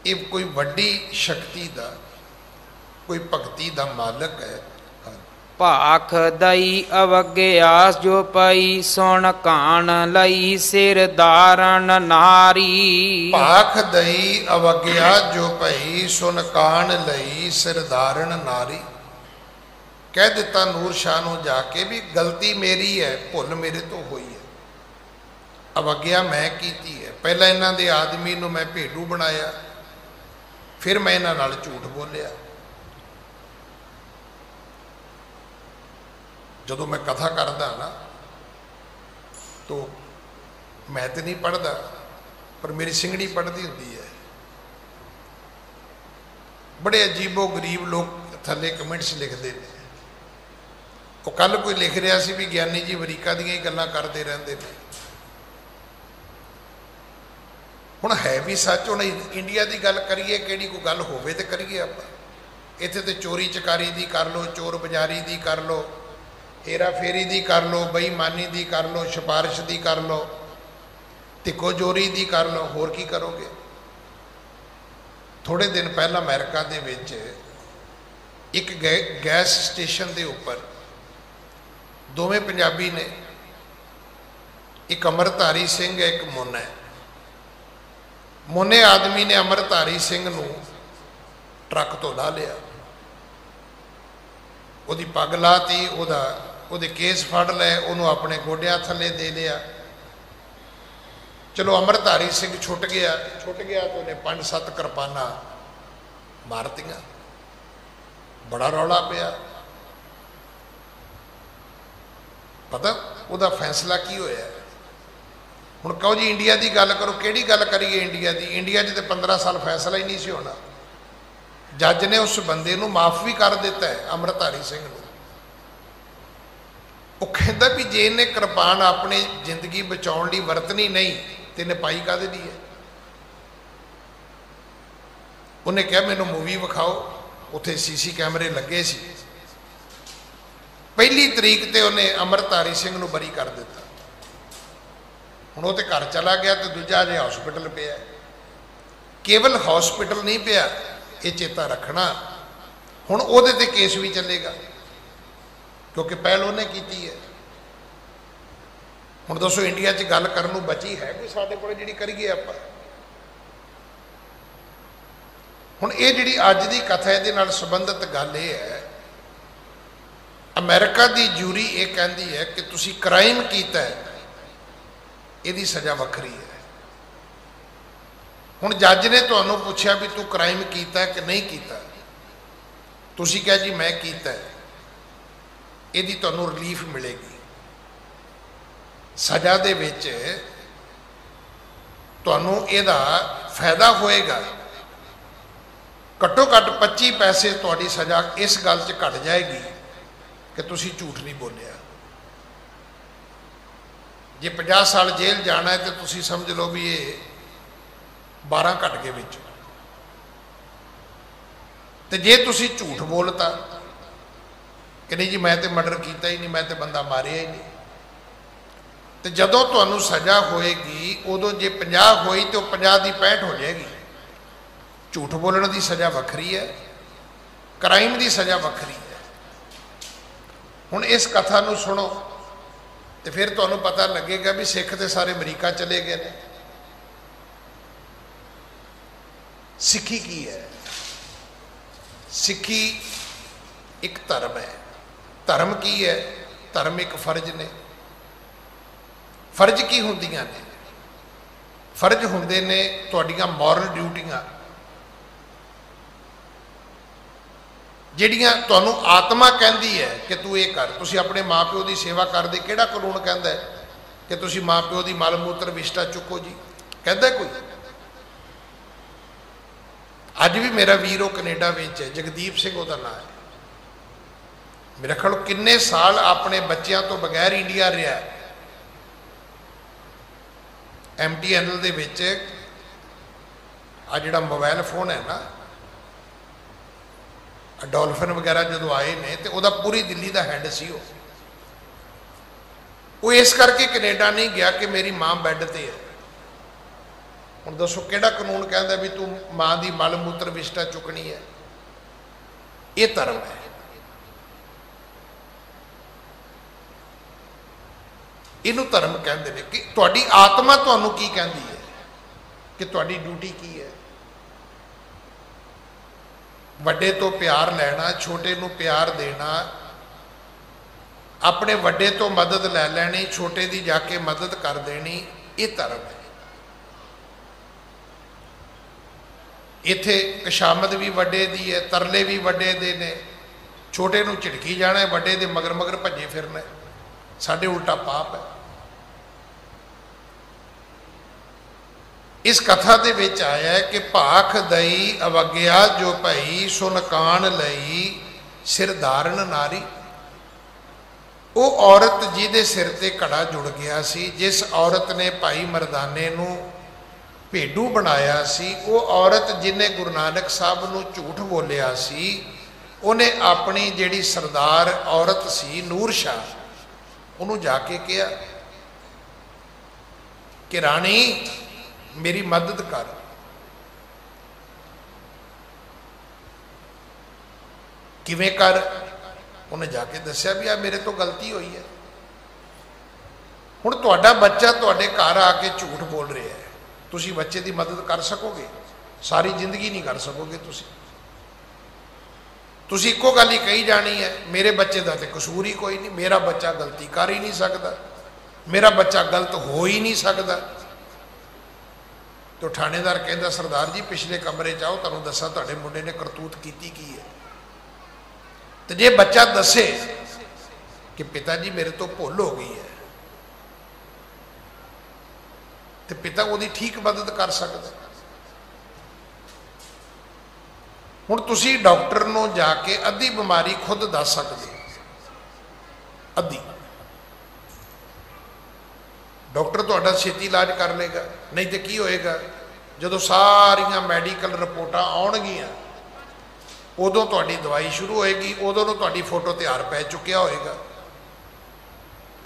Speaker 2: ਇਹ ਕੋਈ ਵੱਡੀ ਸ਼ਕਤੀ ਦਾ, ਕੋਈ ਭਗਤੀ ਦਾ ਮਾਲਕ ਹੈ।
Speaker 1: ਭਾਖ ਦਈ ਅਵਗਿਆਸ ਜੋ ਪਈ ਸੁਣ ਕਾਣ ਲਈ ਸਿਰ ਧਾਰਨ ਨਾਰੀ।
Speaker 2: ਭਾਖ ਦਈ ਅਵਗਿਆ ਜੋ ਪਈ ਸੁਨ ਕਾਣ ਲਈ ਸਿਰ ਧਾਰਨ ਨਾਰੀ। ਕਹਿ ਦਿੱਤਾ ਨੂਰ ਸ਼ਾਹ ਨੂੰ ਜਾ ਕੇ ਵੀ ਗਲਤੀ ਮੇਰੀ ਹੈ, ਭੁੱਲ ਮੇਰੇ ਤੋਂ ਹੋਈ ਹੈ, ਅਵਗਿਆ ਮੈਂ ਕੀਤੀ ਹੈ। ਪਹਿਲਾਂ ਇਹਨਾਂ ਦੇ ਆਦਮੀ ਨੂੰ ਮੈਂ ਭੇਡੂ ਬਣਾਇਆ, ਫਿਰ ਮੈਂ ਇਹਨਾਂ ਨਾਲ ਝੂਠ ਬੋਲਿਆ। ਜਦੋਂ ਮੈਂ ਕਥਾ ਕਰਦਾ ਨਾ ਤੋ ਮੈਂ ਤੇ ਨਹੀਂ ਪੜ੍ਹਦਾ, ਪਰ ਮੇਰੀ ਸਿੰਘਣੀ ਪੜ੍ਹਦੀ ਹੁੰਦੀ ਹੈ। ਬੜੇ ਅਜੀਬੋ ਗਰੀਬ ਲੋਕ ਥੱਲੇ ਕਮੈਂਟਸ ਲਿਖਦੇ ਨੇ। ਉਹ ਕੱਲ ਕੋਈ ਲਿਖ ਰਿਹਾ ਸੀ ਵੀ ਗਿਆਨੀ ਜੀ ਅਮਰੀਕਾ ਦੀਆਂ ਹੀ ਗੱਲਾਂ ਕਰਦੇ ਰਹਿੰਦੇ ਨੇ। ਹੁਣ ਹੈ ਵੀ ਸੱਚ। ਹੁਣ ਇੰਡੀਆ ਦੀ ਗੱਲ ਕਰੀਏ, ਕਿਹੜੀ ਕੋਈ ਗੱਲ ਹੋਵੇ ਤੇ ਕਰੀਏ ਆਪਾਂ। ਇੱਥੇ ਤੇ ਚੋਰੀ ਚਕਾਰੀ ਦੀ ਕਰ ਲਓ, ਚੋਰ ਬਜ਼ਾਰੀ ਦੀ ਕਰ ਲਓ, ਹੇਰਾ ਫੇਰੀ ਦੀ ਕਰ ਲਓ, ਬੇਈਮਾਨੀ ਦੀ ਕਰ ਲਓ, ਸਿਫਾਰਿਸ਼ ਦੀ ਕਰ ਲਓ, ਤਿੱਕੋ ਜੋਰੀ ਦੀ ਕਰ ਲਓ, ਹੋਰ ਕੀ ਕਰੋਗੇ। ਥੋੜੇ ਦਿਨ ਪਹਿਲਾਂ ਅਮਰੀਕਾ ਦੇ ਵਿੱਚ ਇੱਕ ਗੈਸ ਸਟੇਸ਼ਨ ਦੇ ਉੱਪਰ ਦੋਵੇਂ ਪੰਜਾਬੀ ਨੇ, ਇੱਕ ਅੰਮ੍ਰਿਤਧਾਰੀ ਸਿੰਘ ਹੈ, ਇੱਕ ਮੋਨਾ ਹੈ। ਮੋਨੇ ਆਦਮੀ ਨੇ ਅੰਮ੍ਰਿਤਧਾਰੀ ਸਿੰਘ ਨੂੰ ਟਰੱਕ ਤੋਂ ਲਾ ਲਿਆ, ਉਹਦੀ ਪੱਗ ਲਾਤੀ, ਉਹਦੇ ਕੇਸ ਫੜ ਲਏ, ਉਹਨੂੰ ਆਪਣੇ ਗੋਡਿਆਂ ਥੱਲੇ ਦੇ ਲਿਆ। ਚਲੋ ਅੰਮ੍ਰਿਤਧਾਰੀ ਸਿੰਘ ਛੁੱਟ ਗਿਆ ਤਾਂ ਉਹਨੇ 5-7 ਕਿਰਪਾਨਾਂ ਮਾਰਤੀਆਂ। ਬੜਾ ਰੌਲਾ ਪਿਆ। ਪਤਾ ਉਹਦਾ ਫੈਸਲਾ ਕੀ ਹੋਇਆ। ਹੁਣ ਕਹੋ ਜੀ ਇੰਡੀਆ ਦੀ ਗੱਲ ਕਰੋ, ਕਿਹੜੀ ਗੱਲ ਕਰੀਏ ਇੰਡੀਆ ਦੀ। ਇੰਡੀਆ 'ਚ ਤੇ 15 ਸਾਲ ਫੈਸਲਾ ਹੀ ਨਹੀਂ ਸੀ ਹੋਣਾ। ਜੱਜ ਨੇ ਉਸ ਬੰਦੇ ਨੂੰ ਮਾਫ ਵੀ ਕਰ ਦਿੱਤਾ ਹੈ, ਅੰਮ੍ਰਿਤਧਾਰੀ ਸਿੰਘ ਨੂੰ। ਉਹ ਕਹਿੰਦਾ ਵੀ ਜੇ ਇਹਨੇ ਕਿਰਪਾਨ ਆਪਣੀ ਜ਼ਿੰਦਗੀ ਬਚਾਉਣ ਲਈ ਵਰਤਣੀ ਨਹੀਂ ਤੇ ਇਹਨੇ ਪਾਈ ਕਾਹਦੇ ਲਈ ਹੈ। ਉਹਨੇ ਕਿਹਾ ਮੈਨੂੰ ਮੂਵੀ ਵਿਖਾਓ। ਉੱਥੇ ਸੀਸੀ ਕੈਮਰੇ ਲੱਗੇ ਸੀ। ਪਹਿਲੀ ਤਰੀਕ ਤੇ ਉਹਨੇ ਅੰਮ੍ਰਿਤਧਾਰੀ ਸਿੰਘ ਨੂੰ ਬਰੀ ਕਰ ਦਿੱਤਾ। ਹੁਣ ਉਹ ਤੇ ਘਰ ਚਲਾ ਗਿਆ ਤੇ ਦੂਜਾ ਜੇ ਹਸਪੀਟਲ ਪਿਆ। केवल हॉस्पिटल नहीं पिया, ये चेता रखना। हुण उहदे ते केस भी चलेगा क्योंकि पहल उन्हें की है। हुण दसो इंडिया च गल करन नूं बची है कोई साडे कोल जिहड़ी करिए आपां? हुण ये जिहड़ी अज दी कथा इहदे नाल संबंधित गल ये है, अमेरिका की जूरी ये कहती है कि तुसी क्राइम कीता है, इहदी सज़ा वखरी है। हुण जज ने तुहानूं पुछया भी तू क्राइम कीता है कि नहीं कीता, तुसी कहा जी मैं कीता है, इहदी तुहानूं रिलीफ मिलेगी। सज़ा दे विच तुहानूं इहदा फायदा होएगा। घट्टो घट्ट 25 पैसे तुहाडी सज़ा इस गल च घट जाएगी कि तुसी झूठ नहीं बोलिया। जे 50 साल जेल जाना है तो तुसी समझ लो भी ये 12 घट के विच। ते जे तुसी झूठ बोलता कि नहीं जी मैं तो मर्डर किया ही नहीं, मैं तो बंदा मारिया ही नहीं, तो जदों तुहानूं सज़ा होएगी उदों जे 50 होई तो 50 की 65 हो जाएगी। झूठ बोलने की सज़ा वखरी है, क्राइम की सज़ा वखरी है। हुण इस कथा नूं सुनो तो फिर तुहानूं पता लगेगा भी सिख तो सारे अमरीका चले गए ने। सिक्खी की है? सिक्खी एक धर्म है। धर्म की है? धर्म एक फर्ज ने। फर्ज की होंदियां ने? फर्ज होंदे ने तुहाडियां मॉरल ड्यूटियां जिहड़ियां तुहानूं आत्मा कहती है कि तू ये कर। तुसीं अपने माँ प्यो की सेवा करदे, किहड़ा कानून कहता है कि तुसीं माँ प्यो की मल मूत्र विष्टा चुको जी? कहता कोई? अज भी मेरा वीर वो कनेडा विच है, जगदीप सिंह उहदा नाम है। मेरे ख्याल किन्ने साल अपने बच्चों तो बगैर इंडिया रहा। MTNL दे विच आ जिहड़ा मोबाइल फोन है ना, डॉल्फिन वगैरह जो आए ने तो वह पूरी दिल्ली का हैड सी। वो इस करके कनेडा नहीं गया कि मेरी माँ बैड ते है। हुण दसो किहड़ा कानून कहता भी तू माँ की मल मूत्र विष्टा चुकनी है? ये धर्म है। इनू धर्म कहते हैं कि तुहाडी आत्मा तुहानूं की कहती है कि तुहाडी ड्यूटी की है। वड्डे तो प्यार लेना, छोटे नूं प्यार देना, अपने वड्डे तो मदद लै लैनी, छोटे दी जाके मदद कर देनी, ये धर्म है। इत्थे कशामद भी वड्डे दी है, तरले भी वड्डे दे ने, छोटे नूं झिड़की जाना है, वड्डे दे मगर मगर भजे फिरना है। साडे उल्टा पाप है। इस कथा दे विच आया है कि भाख दई अवग्या जो भई सुन कान लई सिर धारण नारी। वो औरत जिहदे सिर ते घड़ा जुड़ गया सी, जिस औरत ने भाई मरदाने नूं भेडू बनाया सी, वो औरत जिन्हें गुरु नानक साहब नूं झूठ बोलिया सी, उन्हें अपनी जिहड़ी सरदार औरत सी नूर शाह, उन्होंने जाके कहा कि राणी मेरी मदद कर। किवें कर? उन्हें जाके दस्या भी आ मेरे तो गलती हुई है। हुण तुहाडा बच्चा तुहाडे घर आके झूठ बोल रहा है, तुसी बच्चे की मदद कर सकोगे? सारी जिंदगी नहीं कर सकोगे। तुसी इक्को गल ही कही जानी है, मेरे बच्चे का तो कसूर ही कोई नहीं, मेरा बच्चा गलती कर ही नहीं सकता, मेरा बच्चा गलत हो ही नहीं सकता। तो थानेदार कहता सरदार जी पिछले कमरे च आओ, तुहानूं दसा तुहाडे मुंडे ने करतूत कीती की है। तो जे बच्चा दसे कि पिता जी मेरे तो भुल हो गई है, तो पिता उसकी ठीक मदद कर सकता। हुण तुसी डॉक्टर नूं जाके अद्धी बीमारी खुद दस सकते, अद्धी। डॉक्टर तुहाडा छेती इलाज कर लेगा, नहीं तो की होएगा जदों सारियां मैडिकल रिपोर्टां आउणगियां उदों तुहाडी दवाई शुरू होएगी, उदों नूं तुहाडी फोटो तैयार पै चुकिया होएगा।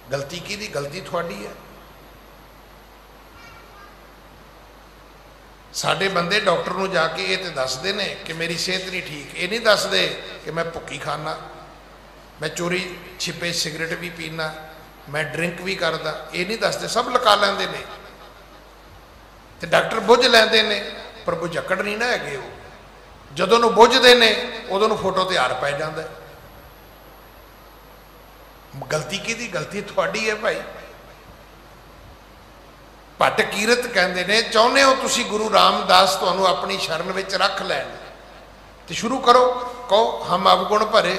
Speaker 2: गलती की दी? गलती तुहाडी है। साडे बंदे डॉक्टर नूं जाके ये तो दसदे ने कि मेरी सेहत नहीं ठीक, ये नहीं दसदे कि मैं भुक्की खाना, मैं चोरी छिपे सिगरेट भी पीना, मैं ड्रिंक भी करदा, ये नहीं दसदे। सब लुका लैंदे ने ते डॉक्टर बुझ लैंदे ने, पर बुझक्कड़ नहीं ना हैगे वो। जदों नूं बुझदे ने उदों नूं फोटो ते हार पै जांदा। गलती किहदी? गलती तुहाडी है भाई। भट्ट कीरत कहते ने, चाहुंदे हो तुसीं गुरु रामदास तुहानूं अपनी शरण विच रख लैण ते शुरू करो। कहो हम अवगुण भरे,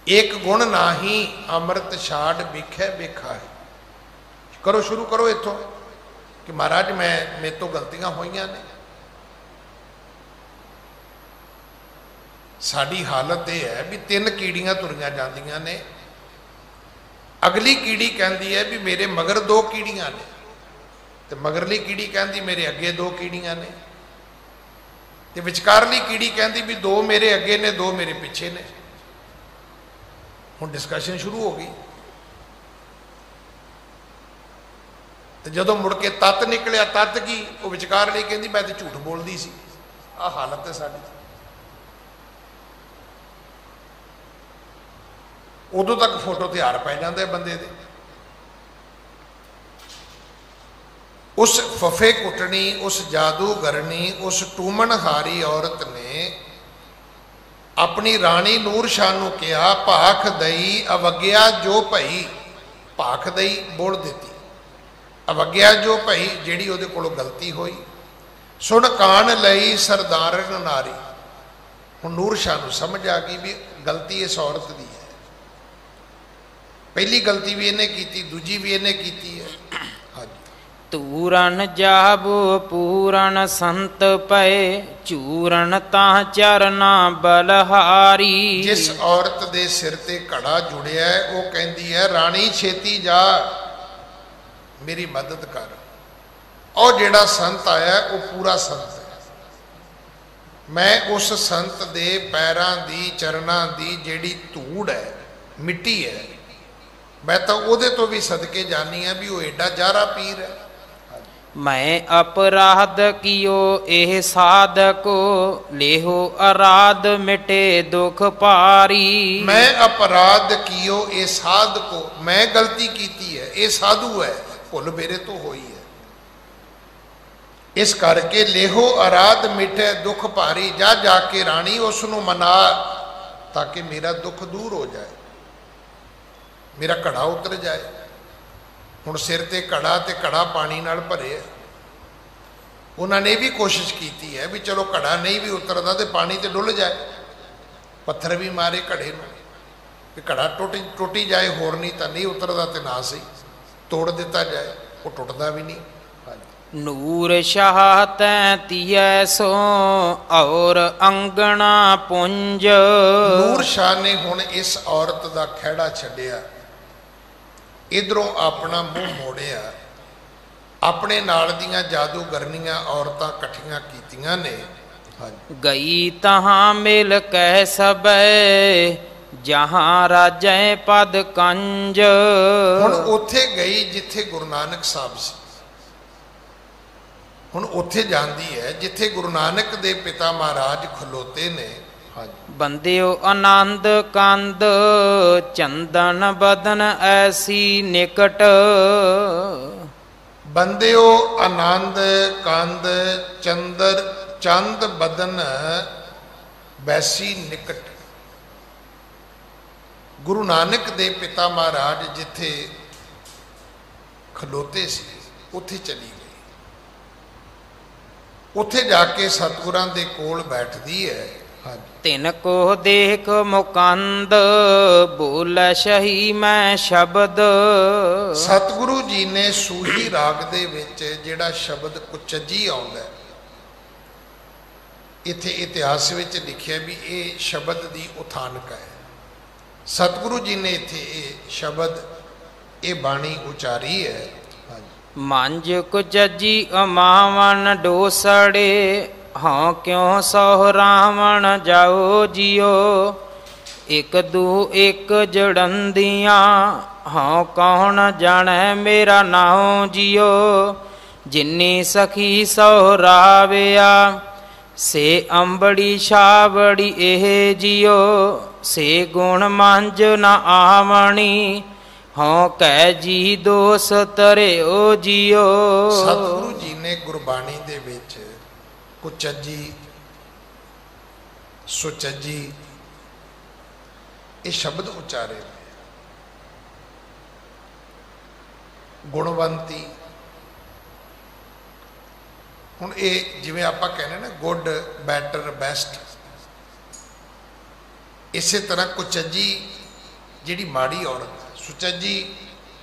Speaker 2: एक गुण नाही अमृत छाड़ बिखै बिखा है। करो शुरू करो इत्थों कि महाराज मैं मेरे तो गलतियां होईयां ने। साडी हालत यह है भी 3 कीड़ियां तुरियां जांदियां ने। अगली कीड़ी कहती है भी मेरे मगर 2 कीड़ियां ने, तो मगरली कीड़ी कहती मेरे अगे 2 कीड़ियां ने, तो विचकारली कीड़ी कहती भी 2 मेरे अगे ने 2 मेरे पिछे ने। हुण डिस्कशन शुरू हो गई। तो जदों मुड़ के तत्त निकलिया, तत्त की वो विचकारली कहती मैं तो झूठ बोलती सी। आ हालत है साडी। उदों तक फोटो ते हार पै जांदे बंदे दे। उस फफे कुटनी, उस जादूगरनी, उस टूमनहारी औरत ने अपनी राणी नूर शाह नूं कहा, भाख दई अवग्या जो भई। भाख दई बोल देती, अवग्या जो भई जिहड़ी उहदे कोलों गलती होई। सुन कान लई सरदारन नारी। हुण नूर शाह नूं समझ आ गई भी गलती इस औरत दी है। पहली गलती भी इन्हें की, दूजी भी इन्हें की है। हाँ जी।
Speaker 1: तूरन जाबो पूरन संत पए, चूरन तां चरना बलहारी।
Speaker 2: जिस औरत दे सिर ते घड़ा जुड़िया है वो कहती है राणी छेती जा मेरी मदद कर। और जेड़ा संत आया वो पूरा संत है। मैं उस संत दे पैरां दी चरना दी जेड़ी धूड़ है, मिट्टी है, मैं तो उहदे तो भी सदके जानी है भी वो एडा जारा पीर है।
Speaker 1: मैं अपराध कियो एह साधको, लेहो अराध मिटे दुख पारी।
Speaker 2: मैं अपराध कियो ए साध को, मैं गलती कीती है, ये साधु है, भुल मेरे तो होई है। इस करके लेहो अराध मिटे दुख भारी। जा जाके रानी उसनों मना ताकि मेरा दुख दूर हो जाए, मेरा घड़ा उतर जाए। हुण सिर ते घड़ा ते घड़ा पानी नाल भरे। उन्होंने भी कोशिश की है भी चलो घड़ा नहीं भी उतरता तो पानी तो डुल जाए, पत्थर भी मारे घड़े में भी घड़ा टुटी जाए, होर नहीं तो नहीं उतरता तो ना सही तोड़ दिता जाए, वो टुटता भी नहीं।
Speaker 1: नूर शाह तैतीय सो और अंगना पुंज।
Speaker 2: नूर शाह ने हुण इस औरत का खैड़ा छड्डिया, इधरों अपना मुंह मोड़िया, अपने नाल दियां जादूगरनियां औरतां कट्ठियां कीतियां ने।
Speaker 1: गई तहां मिल कह सबे जहां राजै पद कंज।
Speaker 2: हुण उत्थे गई जिथे गुरु नानक साहब सी। हुण उत्थे जांदी है जिथे गुरु नानक दे पिता महाराज खलोते ने।
Speaker 1: बंदियो आनंद कंद चंदन बदन ऐसी निकट।
Speaker 2: बंदियो आनंद कंद चंदर चंद बदन वैसी निकट। गुरु नानक दे पिता महाराज जिथे खलोते सी उत्थे चली गई। उत्थे जाके सतगुरां दे कोल बैठदी है।
Speaker 1: तिन को देख मुकंद बोल शही मैं शब्द।
Speaker 2: सतगुरु जी ने सूही राग दे विच जिहड़ा शब्द कुचजी आउंदा है, इत्थे इतिहास विच लिखिया भी ये शब्द दी उथानक है। सतगुरु जी ने इत्थे ये शब्द ये बाणी उचारी है।
Speaker 1: मंज कुचजी अमावन डोसड़े हाँ क्यों सौ रावण जाओ जियो। एक दू एक जड़ंदियाँ हाँ कौन जाने मेरा नाओ जियो। जिन्नी सखी सोहराविया से अंबड़ी छावड़ी एह जियो से गुण मंज न आवणी हों कह जी दोष तरे ओ जियो।
Speaker 2: सतगुरु जी ने गुरबाणी दे विच कुचजी सुचजी ये शब्द उचारे, गुणवंती। हुण ये जिवें आपां कहने ना गुड बैटर बेस्ट, इसे तरह कुचजी जिहड़ी माड़ी औरत, सुचजी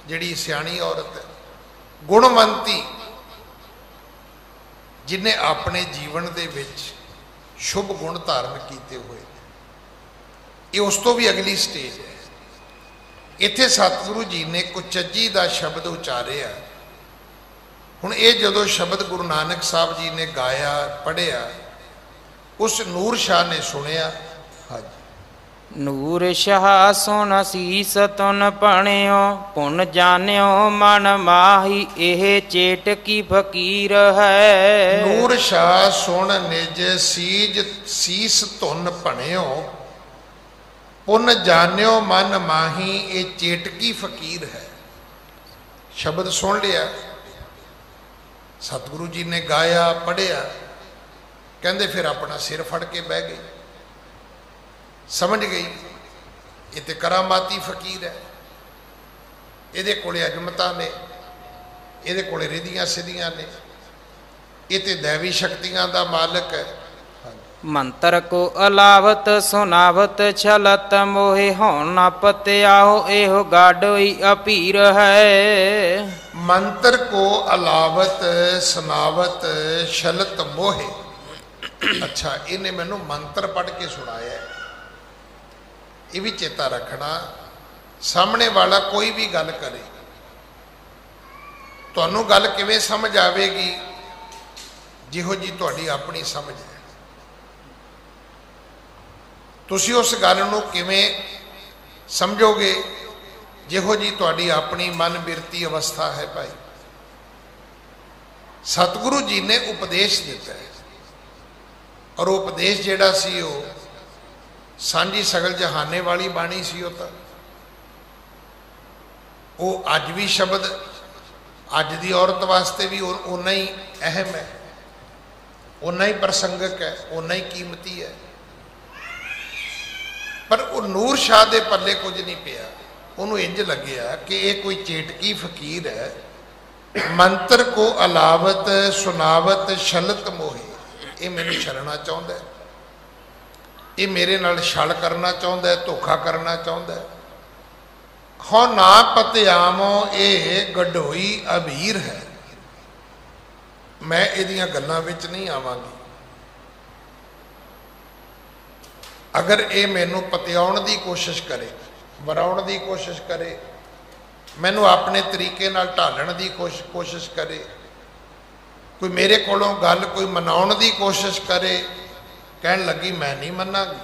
Speaker 2: जिहड़ी सियाणी औरत है, गुणवंती जिन्हें अपने जीवन दे विच शुभ गुण धारण किए हुए, ये उस तो भी अगली स्टेज है। इत्थे सतगुरु जी ने कुचजी का शब्द उचारिया। हुण ये जदों शब्द गुरु नानक साहब जी ने गाया पढ़िया, उस नूर शाह ने सुनिया। हाँ जी,
Speaker 1: नूर शाह सुन सीस तुन पणियो पुन जान्यो मन माही एह चेट की फकीर है।
Speaker 2: नूर शाह सुन निज सीस तुन पणियो पुन जान्यो मन माही ए चेटकी फकीर है। शब्द सुन लिया, सतगुरु जी ने गाया पढ़िया, कहते फिर अपना सिर फड़ के बह गई, समझ गई ये तो करामाती फकीर है, ये कोले अजमता ने, ये कोले रिधियां सिधियां ने, ये तो दैवी शक्तियां का मालिक है।
Speaker 1: मंत्र को अलावत सुनावत छलत मोहे हो न पत्याहो एहो गाडोई अपीर है।
Speaker 2: मंत्र को अलावत सुनावत छलत मोहे। अच्छा, इन्हें मैनू मंत्र पढ़ के सुनाया, ये भी चेता रखना। सामने वाला कोई भी गल करे, तुहानू गल किवें समझ आवेगी, जिहो जी तुहाडी अपनी समझ है। तुसी उस गल नूं किवें समझोगे, जिहो जी तुहाडी अपनी मन बिरती अवस्था है। भाई सतगुरु जी ने उपदेश दिता है, और उपदेश जिहड़ा सी वो सांझी सगल जहाने वाली बाणी सी। वो अज भी शब्द अज दी औरत वास्ते भी उन्ना ही अहम है, उन्ना ही प्रसंगक है, उन्ना ही कीमती है। पर वो नूर शाह दे पल्ले कुछ नहीं पिया, उन्होंने इंज लग्या कि ये कोई चेटकी फकीर है। मंत्र को अलावत सुनावत छलत मोहे, ये मैनू छलना चाहता है, ये मेरे नाल छल करना चाहता है, धोखा करना चाहता है। हो ना पतियामो ये गडोई अबीर है। मैं इहदियां गल्लां विच नहीं आवांगी। अगर ये मैनू पतियाउण की कोशिश करे, वराउण की कोशिश करे, मैनू अपने तरीके नाल ढालण की कोशिश करे, कोई मेरे कोलों गल कोई मनाउण की कोशिश करे, कहन लगी मैं नहीं मनागी,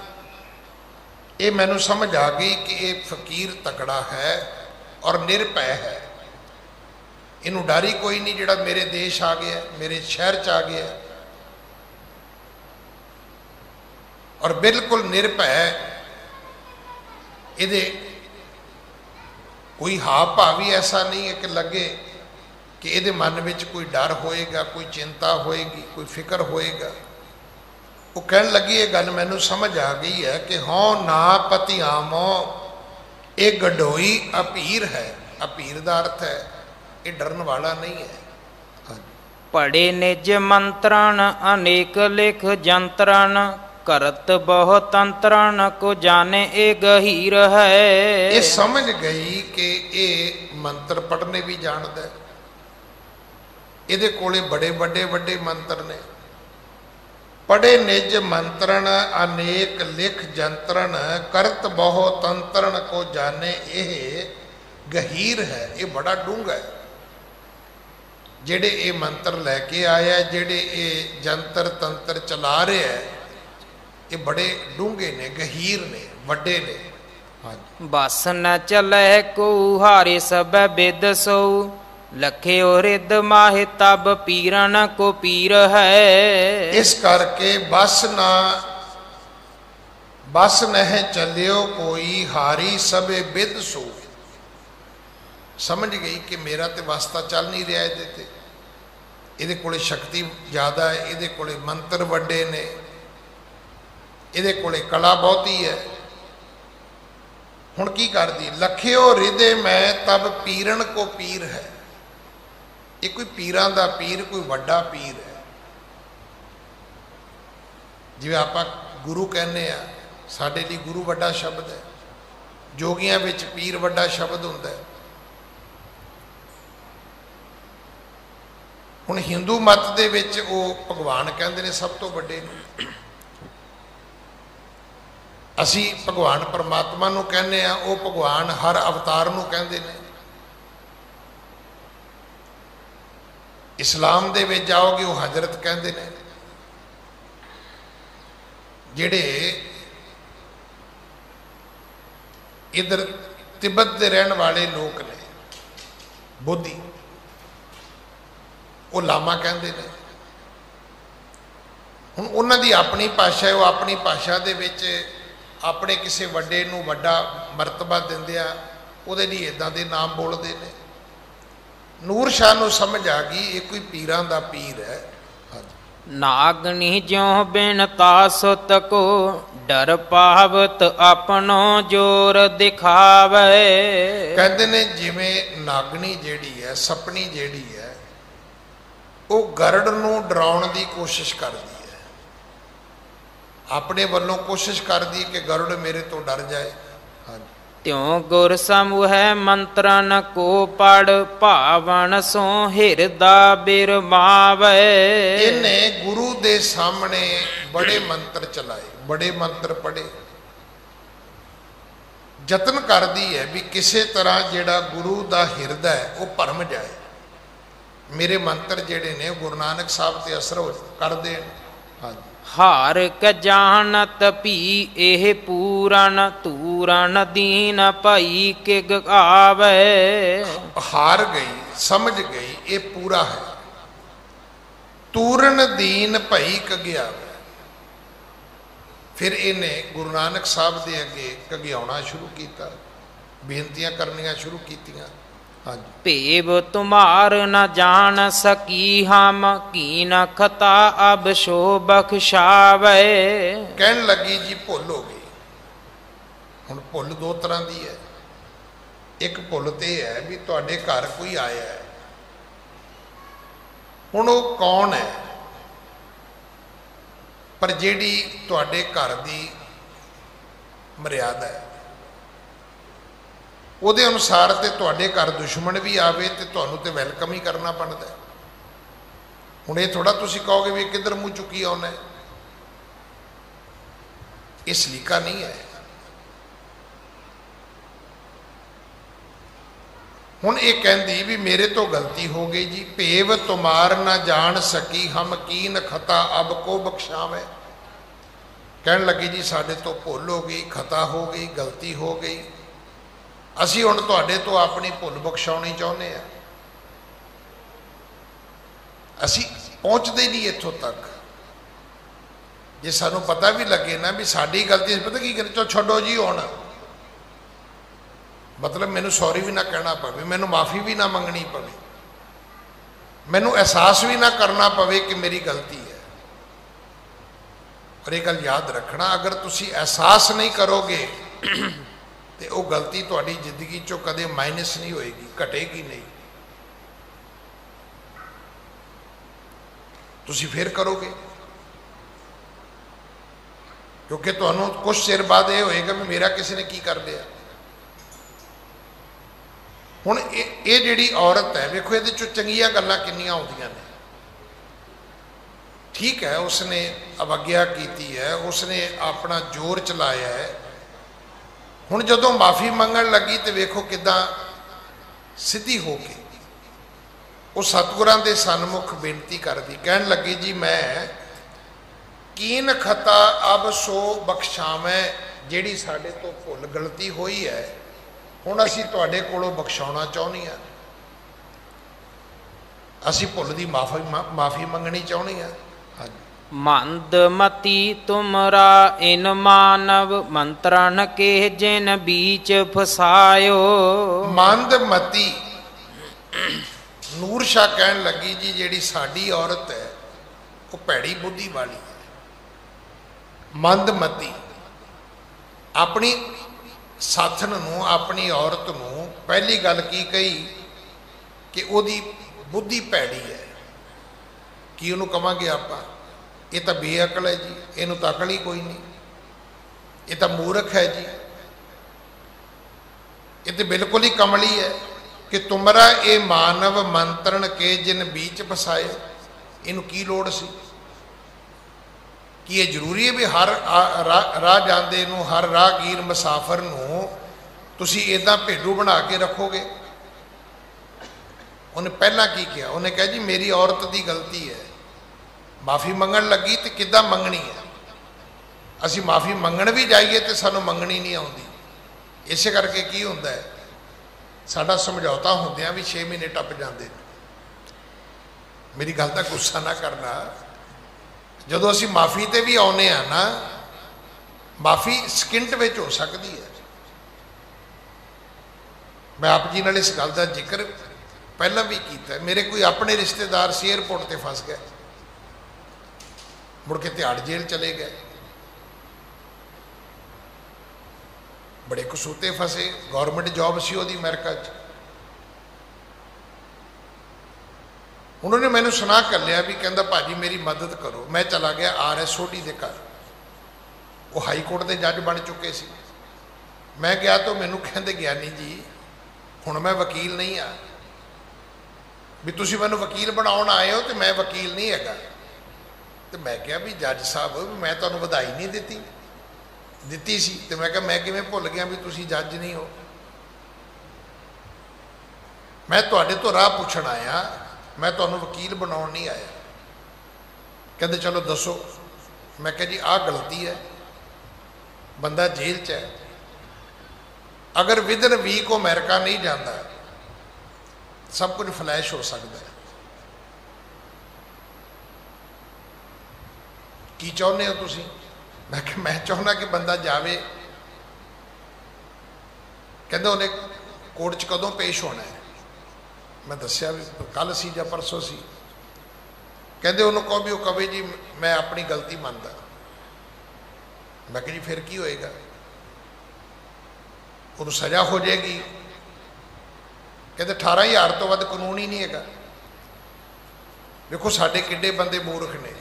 Speaker 2: ये मैनू समझ आ गई कि ये फकीर तकड़ा है और निरभय है। इनू डर ही कोई नहीं जिहड़ा मेरे देश आ गया, मेरे शहर च आ गया, और बिल्कुल निरभय। ये कोई हाव भाव भी ऐसा नहीं है कि लगे कि ये मन में कोई डर होएगा, कोई चिंता होएगी, कोई फिक्र होएगा। वो कहन लगी ये गल मैनू समझ आ गई है कि हों ना पतियामो ये गडोई अपीर है। अपीर का अर्थ है ये डरन वाला नहीं है।
Speaker 1: पढ़े निज मंत्रण अनेक लिख जंत्रण करत बहु तंत्रण को जाने ए गहीर है।
Speaker 2: ये समझ गई कि ये मंत्र पढ़ने भी जानता है, ये कोले बड़े बड़े बड़े मंत्र ने। पढ़े निज मंत्रण अनेक लिख जंत्रण करत बहु तंत्रण को जाने यह गहीर है। ये बड़ा डूंगा है। जेड़े ये मंत्र लैके आया, जेड़े ये जंतर तंत्र चला रहे है, ये बड़े डूंगे ने, गहीर ने, वड्डे ने। हाँ,
Speaker 1: बस न चले को हारे सब बेद सो लखियो रिद माहि तब पीरन को पीर है।
Speaker 2: इस करके बस नह चलियो कोई हारी सबे बिद सो। समझ गई कि मेरा तो वास्ता चल नहीं रहा ये कोले शक्ति ज़्यादा है, ये कोले मंत्र वड्डे ने, ये कोले कला बहुती है। हुण की कर दी लखियो हृदय में तब पीरन को पीर है। ये कोई पीरां दा पीर, कोई वड्डा पीर है। जिवें आपां गुरु कहने आ, साडे लई गुरु वड्डा शब्द है, जोगियां विच पीर वड्डा शब्द हुंदा है। हुण हिंदू मत दे विच वो भगवान कहंदे ने सब तो वड्डे नूं, असी भगवान परमात्मा नूं कहने आ, वो भगवान हर अवतार नूं कहंदे ने। इस्लाम दे विच जाओगे वो हजरत कहंदे ने। जिहड़े इधर तिब्बत दे रहण वाले लोग ने बोधी, वो लामा कहंदे ने। हुण उन्हां दी अपनी भाषा है, वो अपनी भाषा दे विच अपने किसी वड्डे नूं वड्डा मरतबा दिंदे आ, उहदे लई इदां दे नाम बोलदे ने। नूर शाह नूं समझ आ गई ये कोई पीरां दा पीर है।
Speaker 1: नागनी ज्यों बिनता सुत को डर पावत अपनो जोर दिखावे।
Speaker 2: कहते ने जिवें नागनी जिहड़ी है, सपनी जिहड़ी है, वो गरड़ नूं डराउण दी कोशिश करदी है, अपने वल्लों कोशिश करदी कि गरुड़ मेरे तो डर जाए। हाँ,
Speaker 1: त्यों गुर समूह मंत्रन को पढ़ भावन सो हिरदा बिरमावे।
Speaker 2: इन्हें गुरु दे सामने बड़े मंत्र चलाए, बड़े मंत्र पढ़े, जतन कर दी है भी किसी तरह जेड़ा गुरु दा हिरदा है वो भरम जाए। मेरे मंत्र जेड़े ने गुरु नानक साहब ते असर कर देन। हाँ,
Speaker 1: हार क जानत पी एह पूरन तूरन दीन पई के गावे।
Speaker 2: हार गई, समझ गई ये पूरा है, तूरन दीन पई कगियावे। फिर इन्हें गुरु नानक साहब के अगे कगियाउणा शुरू किया, बेनतियां करनियां शुरू कीतियां। हाँ जी,
Speaker 1: पेव तुम्हार न जान सकी हम की न खता अब शो बख्शावे।
Speaker 2: कहन लगी जी भुल हो गई। हुण भुल दो तरह की है, एक भुल तो है भी तुहाडे घर कोई आया है, हुण वो कौन है, पर जिहड़ी तुहाडे घर की मर्यादा है उहदे अनुसार तो तुहाडे घर दुश्मन भी आवे तो तुहानूं ते वैलकम ही करना बनता है। हुण ये थोड़ा तुसीं कहोगे भी किधर मूँह चुकी आउणा है, ये सलीका नहीं है। हुण ये कहंदी भी मेरे तो गलती हो गई जी, भेव तुमार न जान सकी हम कीन खता अब को बख्शावे। कहन लगी जी साडे तो भुल हो गई, खता हो गई, गलती हो गई, असी हुण तुहाडे तो अपनी भुल बख्शाउणी चाहुंदे आ। असी पहुँचते नहीं इत्थों तक, जे सानू पता भी लगे ना भी साडी गलती, पता की करें, चलो छड्डो जी हुण, मतलब मैनू सॉरी भी ना कहना पवे, मैनू माफ़ी भी ना मंगनी पवे, मैनू एहसास भी ना करना पवे कि मेरी गलती है। और ये गल याद रखना, अगर तुसी एहसास नहीं करोगे तो वो गलती तुहाडी जिंदगी चो कदे माइनस नहीं होएगी, घटेगी नहीं, तुसी फिर करोगे, क्योंकि तुहानू कुछ चिर बाद ये होएगा भी मेरा किसी ने की कर दिया। हुण ये जिहड़ी औरत है, वेखो इहदे चों चंगियां गल्लां किन्नियां आउंदियां ने। ठीक है, उसने अवज्ञा की है, उसने अपना जोर चलाया है। हुण जदों माफ़ी मंगण लगी तो वेखो किदां सीधी हो के वो सतगुरां दे सन्मुख बेनती करदी, कहण लगी जी मैं कीन खता अब सो बख्शावें, जिहड़ी साडे तो भुल गलती हुई है हुण असीं तुहाडे कोलों बख्शाउणा चाहुंदी हां। ਅਸੀਂ ਭੁੱਲ ਦੀ ਮਾਫੀ ਮੰਗਣੀ ਚਾਹੁੰਦੇ ਹਾਂ। ਹਾਂਜੀ।
Speaker 1: ਮੰਦਮਤੀ ਤੁਮਰਾ ਇਨ ਮਾਨਵ ਮੰਤਰਨ ਕੇ ਜਿਨ ਬੀਚ ਫਸਾਇਓ।
Speaker 2: ਮੰਦਮਤੀ ਨੂਰ ਸ਼ਾਹ ਕਹਿਣ ਲੱਗੀ ਜੀ ਜਿਹੜੀ ਸਾਡੀ ਔਰਤ ਹੈ ਉਹ ਭੈੜੀ ਬੁੱਧੀ ਵਾਲੀ ਹੈ। ਮੰਦਮਤੀ ਆਪਣੀ ਸਾਥਣ ਨੂੰ, ਆਪਣੀ ਔਰਤ ਨੂੰ ਪਹਿਲੀ ਗੱਲ ਕੀ ਕਹੀ ਕਿ ਉਹਦੀ ਬੁੱਧੀ ਭੈੜੀ ਹੈ। ਕੀ ਉਹਨੂੰ ਕਵਾਂਗੇ ਆਪਾਂ? ਇਹ ਤਾਂ ਬੇਅਕਲ ਹੈ ਜੀ, ਇਹਨੂੰ ਤਾਂ ਅਕਲ ਹੀ ਕੋਈ ਨਹੀਂ, ਇਹ ਤਾਂ ਮੂਰਖ ਹੈ ਜੀ, ਇਹ ਤਾਂ ਬਿਲਕੁਲ ਹੀ ਕਮਲੀ ਹੈ। ਕਿ ਤੁਮਰਾ ਇਹ ਮਾਨਵ ਮੰਤਰਨ ਕੇ ਜਿਨ ਬੀਚ ਫਸਾਏ। ਇਹਨੂੰ ਕੀ ਲੋੜ ਸੀ? ਕੀ ਇਹ ਜ਼ਰੂਰੀ ਹੈ ਵੀ ਹਰ ਰਾਹ ਜਾਂਦੇ ਨੂੰ, ਹਰ ਰਾਹਗੀਰ ਮੁਸਾਫਰ ਨੂੰ ਤੁਸੀਂ ਇੱਦਾਂ ਭੇਡੂ ਬਣਾ ਕੇ ਰੱਖੋਗੇ? ਉਹਨੇ ਪਹਿਲਾਂ ਕੀ ਕਿਹਾ? ਉਹਨੇ ਕਿਹਾ ਜੀ ਮੇਰੀ ਔਰਤ ਦੀ ਗਲਤੀ ਹੈ। ਮਾਫੀ ਮੰਗਣ ਲੱਗੀ ਤੇ ਕਿੱਦਾਂ ਮੰਗਣੀ ਹੈ? ਅਸੀਂ ਮਾਫੀ ਮੰਗਣ ਵੀ ਜਾਈਏ ਤੇ ਸਾਨੂੰ ਮੰਗਣੀ ਨਹੀਂ ਆਉਂਦੀ। ਇਸੇ ਕਰਕੇ ਕੀ ਹੁੰਦਾ ਹੈ, ਸਾਡਾ ਸਮਝੌਤਾ ਹੁੰਦਿਆਂ ਵੀ 6 ਮਹੀਨੇ ਟੱਪ ਜਾਂਦੇ ਨੇ। ਮੇਰੀ ਗੱਲ ਦਾ ਗੁੱਸਾ ਨਾ ਕਰਨਾ। ਜਦੋਂ ਅਸੀਂ ਮਾਫੀ ਤੇ ਵੀ ਆਉਨੇ ਆ ਨਾ, ਮਾਫੀ ਸਕਿੰਟ ਵਿੱਚ ਹੋ ਸਕਦੀ ਹੈ। ਮੈਂ ਆਪ ਜੀ ਨਾਲ ਇਸ ਗੱਲ ਦਾ ਜ਼ਿਕਰ ਪਹਿਲਾਂ ਵੀ ਕੀਤਾ। ਮੇਰੇ ਕੋਈ ਆਪਣੇ ਰਿਸ਼ਤੇਦਾਰ ਸੀ, ਏਅਰਪੋਰਟ ਤੇ ਫਸ ਗਏ, ਮੁੜ ਕੇ ਤਿਹਾੜ ਜੇਲ੍ਹ ਚਲੇ ਗਏ। ਬੜੇ ਕਸੂਤੇ ਫਸੇ। ਗੌਰਮੈਂਟ ਜੌਬ ਸੀ ਉਹਦੀ ਅਮਰੀਕਾ 'ਚ। ਉਹਨਾਂ ਨੇ ਮੈਨੂੰ ਸੁਣਾ ਕਰ ਲਿਆ ਵੀ ਕਹਿੰਦਾ ਭਾਜੀ ਮੇਰੀ ਮਦਦ ਕਰੋ। ਮੈਂ ਚਲਾ ਗਿਆ RS ਸੋਢੀ ਦੇ ਘਰ। ਉਹ ਹਾਈ ਕੋਰਟ ਦੇ ਜੱਜ ਬਣ ਚੁੱਕੇ ਸੀ। ਮੈਂ ਗਿਆ ਤਾਂ ਮੈਨੂੰ ਕਹਿੰਦੇ ਗਿਆਨੀ ਜੀ ਹੁਣ ਮੈਂ ਵਕੀਲ ਨਹੀਂ ਆ, ਵੀ ਤੁਸੀਂ ਮੈਨੂੰ ਵਕੀਲ ਬਣਾਉਣ ਆਏ ਹੋ ਤੇ ਮੈਂ ਵਕੀਲ ਨਹੀਂ ਹੈਗਾ। ਤੇ ਮੈਂ ਕਿਹਾ ਵੀ ਜੱਜ ਸਾਹਿਬ ਮੈਂ ਤੁਹਾਨੂੰ ਵਧਾਈ ਨਹੀਂ ਦਿੱਤੀ ਸੀ। ਤੇ ਮੈਂ ਕਿਹਾ ਮੈਂ ਕਿਵੇਂ ਭੁੱਲ ਗਿਆ ਵੀ ਤੁਸੀਂ ਜੱਜ ਨਹੀਂ ਹੋ। ਮੈਂ ਤੁਹਾਡੇ ਤੋਂ ਰਾਹ ਪੁੱਛਣ ਆਇਆ, ਮੈਂ ਤੁਹਾਨੂੰ ਵਕੀਲ ਬਣਾਉਣ ਨਹੀਂ ਆਇਆ। ਕਹਿੰਦੇ ਚਲੋ ਦੱਸੋ। ਮੈਂ ਕਿਹਾ ਜੀ ਆਹ ਗਲਤੀ ਹੈ, ਬੰਦਾ ਜੇਲ੍ਹ 'ਚ ਹੈ, ਅਗਰ ਵਿਦਨ ਵੀਕ ਉਹ ਅਮਰੀਕਾ ਨਹੀਂ ਜਾਂਦਾ ਸਭ ਕੁਝ ਫਲੈਸ਼ ਹੋ ਸਕਦਾ ਹੈ। ਕੀ ਚਾਹੁੰਦੇ ਹੋ ਤੁਸੀਂ? ਮੈਂ ਕਿਹਾ ਮੈਂ ਚਾਹੁੰਦਾ ਕਿ ਬੰਦਾ ਜਾਵੇ। ਕਹਿੰਦੇ ਉਹਨੇ ਕੋਰਟ 'ਚ ਕਦੋਂ ਪੇਸ਼ ਹੋਣਾ ਹੈ? ਮੈਂ ਦੱਸਿਆ ਵੀ ਕੱਲ੍ਹ ਸੀ ਜਾਂ ਪਰਸੋਂ ਸੀ। ਕਹਿੰਦੇ ਉਹਨੂੰ ਕਹੋ ਵੀ ਉਹ ਕਵੇ ਜੀ ਮੈਂ ਆਪਣੀ ਗਲਤੀ ਮੰਨਦਾ। ਮੈਂ ਕਿਹਾ ਜੀ ਫਿਰ ਕੀ ਹੋਏਗਾ? ਉਹਨੂੰ ਸਜ਼ਾ ਹੋ ਜਾਏਗੀ। ਕਹਿੰਦੇ 18,000 ਤੋਂ ਵੱਧ ਕਾਨੂੰਨ ਹੀ ਨਹੀਂ ਹੈਗਾ। ਦੇਖੋ ਸਾਡੇ ਕਿੱਡੇ ਬੰਦੇ ਮੂਰਖ ਨੇ।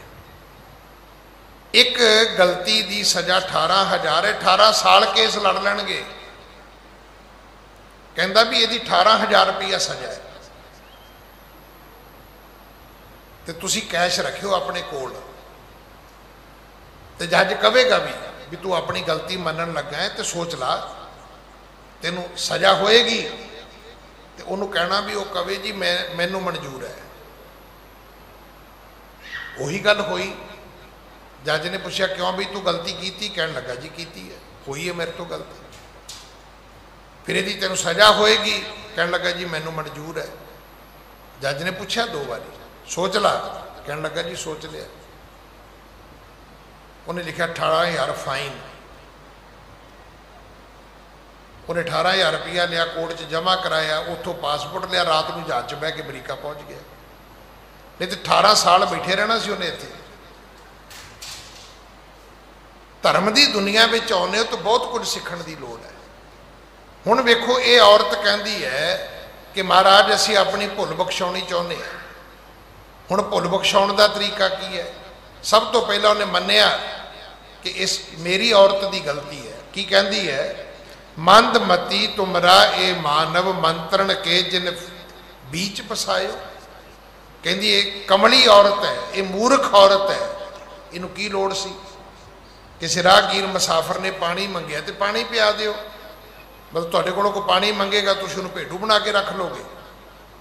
Speaker 2: ਇੱਕ ਗਲਤੀ ਦੀ ਸਜ਼ਾ 18,000 ਹੈ। 18 ਸਾਲ ਕੇਸ ਲੜ ਲੈਣਗੇ। ਕਹਿੰਦਾ ਵੀ ਇਹਦੀ 18,000 ਰੁਪਈਆ ਸਜ਼ਾ ਹੈ ਤੇ ਤੁਸੀਂ ਕੈਸ਼ ਰੱਖਿਓ ਆਪਣੇ ਕੋਲ। ਤੇ ਜੱਜ ਕਹੇਗਾ ਵੀ ਤੂੰ ਆਪਣੀ ਗਲਤੀ ਮੰਨਣ ਲੱਗਾ ਹੈ ਤੇ ਸੋਚ ਲਾ ਤੈਨੂੰ ਸਜ਼ਾ ਹੋਏਗੀ। ਤੇ ਉਹਨੂੰ ਕਹਿਣਾ ਵੀ ਉਹ ਕਵੇ ਜੀ ਮੈਨੂੰ ਮਨਜ਼ੂਰ ਹੈ। ਉਹੀ ਗੱਲ ਹੋਈ। ਜੱਜ ਨੇ ਪੁੱਛਿਆ ਕਿਉਂ ਵੀ ਤੂੰ ਗਲਤੀ ਕੀਤੀ? ਕਹਿਣ ਲੱਗਾ ਜੀ ਕੀਤੀ ਹੈ, ਹੋਈ ਹੈ ਮੇਰੇ ਤੋਂ ਗਲਤੀ। ਫਿਰ ਇਹਦੀ ਤੈਨੂੰ ਸਜ਼ਾ ਹੋਏਗੀ? ਕਹਿਣ ਲੱਗਾ ਜੀ ਮੈਨੂੰ ਮਨਜ਼ੂਰ ਹੈ। ਜੱਜ ਨੇ ਪੁੱਛਿਆ 2 ਵਾਰੀ ਸੋਚ ਲਾ। ਕਹਿਣ ਲੱਗਾ ਜੀ ਸੋਚ ਲਿਆ। ਉਹਨੇ ਲਿਖਿਆ 18,000 ਫਾਈਨ। ਉਹਨੇ 18,000 ਰੁਪਈਆ ਲਿਆ, ਕੋਰਟ 'ਚ ਜਮ੍ਹਾਂ ਕਰਾਇਆ, ਉੱਥੋਂ ਪਾਸਪੋਰਟ ਲਿਆ, ਰਾਤ ਨੂੰ ਜਹਾਜ਼ 'ਚ ਬਹਿ ਕੇ ਅਮਰੀਕਾ ਪਹੁੰਚ ਗਿਆ। ਨਹੀਂ ਤੇ 18 ਸਾਲ ਬੈਠੇ ਰਹਿਣਾ ਸੀ ਉਹਨੇ ਇੱਥੇ। ਧਰਮ ਦੀ ਦੁਨੀਆ ਵਿੱਚ ਆਉਂਦੇ ਹੋ ਤਾਂ ਬਹੁਤ ਕੁਝ ਸਿੱਖਣ ਦੀ ਲੋੜ ਹੈ। ਹੁਣ ਵੇਖੋ ਇਹ ਔਰਤ ਕਹਿੰਦੀ ਹੈ ਕਿ ਮਹਾਰਾਜ ਅਸੀਂ ਆਪਣੀ ਭੁੱਲ ਬਖਸ਼ਾਉਣੀ ਚਾਹੁੰਦੇ ਹਾਂ। ਹੁਣ ਭੁੱਲ ਬਖਸ਼ਾਉਣ ਦਾ ਤਰੀਕਾ ਕੀ ਹੈ? ਸਭ ਤੋਂ ਪਹਿਲਾਂ ਉਹਨੇ ਮੰਨਿਆ ਕਿ ਇਸ ਮੇਰੀ ਔਰਤ ਦੀ ਗਲਤੀ ਹੈ। ਕੀ ਕਹਿੰਦੀ ਹੈ? ਮੰਦਮਤੀ ਤੁਮਰਾ ਇਹ ਮਾਨਵ ਮੰਤਰਨ ਕੇ ਜਿਨ ਬੀਚ ਫਸਾਇਓ। ਕਹਿੰਦੀ ਇਹ ਕਮਲੀ ਔਰਤ ਹੈ, ਇਹ ਮੂਰਖ ਔਰਤ ਹੈ, ਇਹਨੂੰ ਕੀ ਲੋੜ ਸੀ? ਕਿਸੇ ਰਾਹਗੀਰ ਮੁਸਾਫਰ ਨੇ ਪਾਣੀ ਮੰਗਿਆ ਤੇ ਪਾਣੀ ਪਿਆ ਦਿਓ। ਮਤਲਬ ਤੁਹਾਡੇ ਕੋਲੋਂ ਕੋਈ ਪਾਣੀ ਮੰਗੇਗਾ ਤੁਸੀਂ ਉਹਨੂੰ ਭੇਡੂ ਬਣਾ ਕੇ ਰੱਖ ਲੋਗੇ।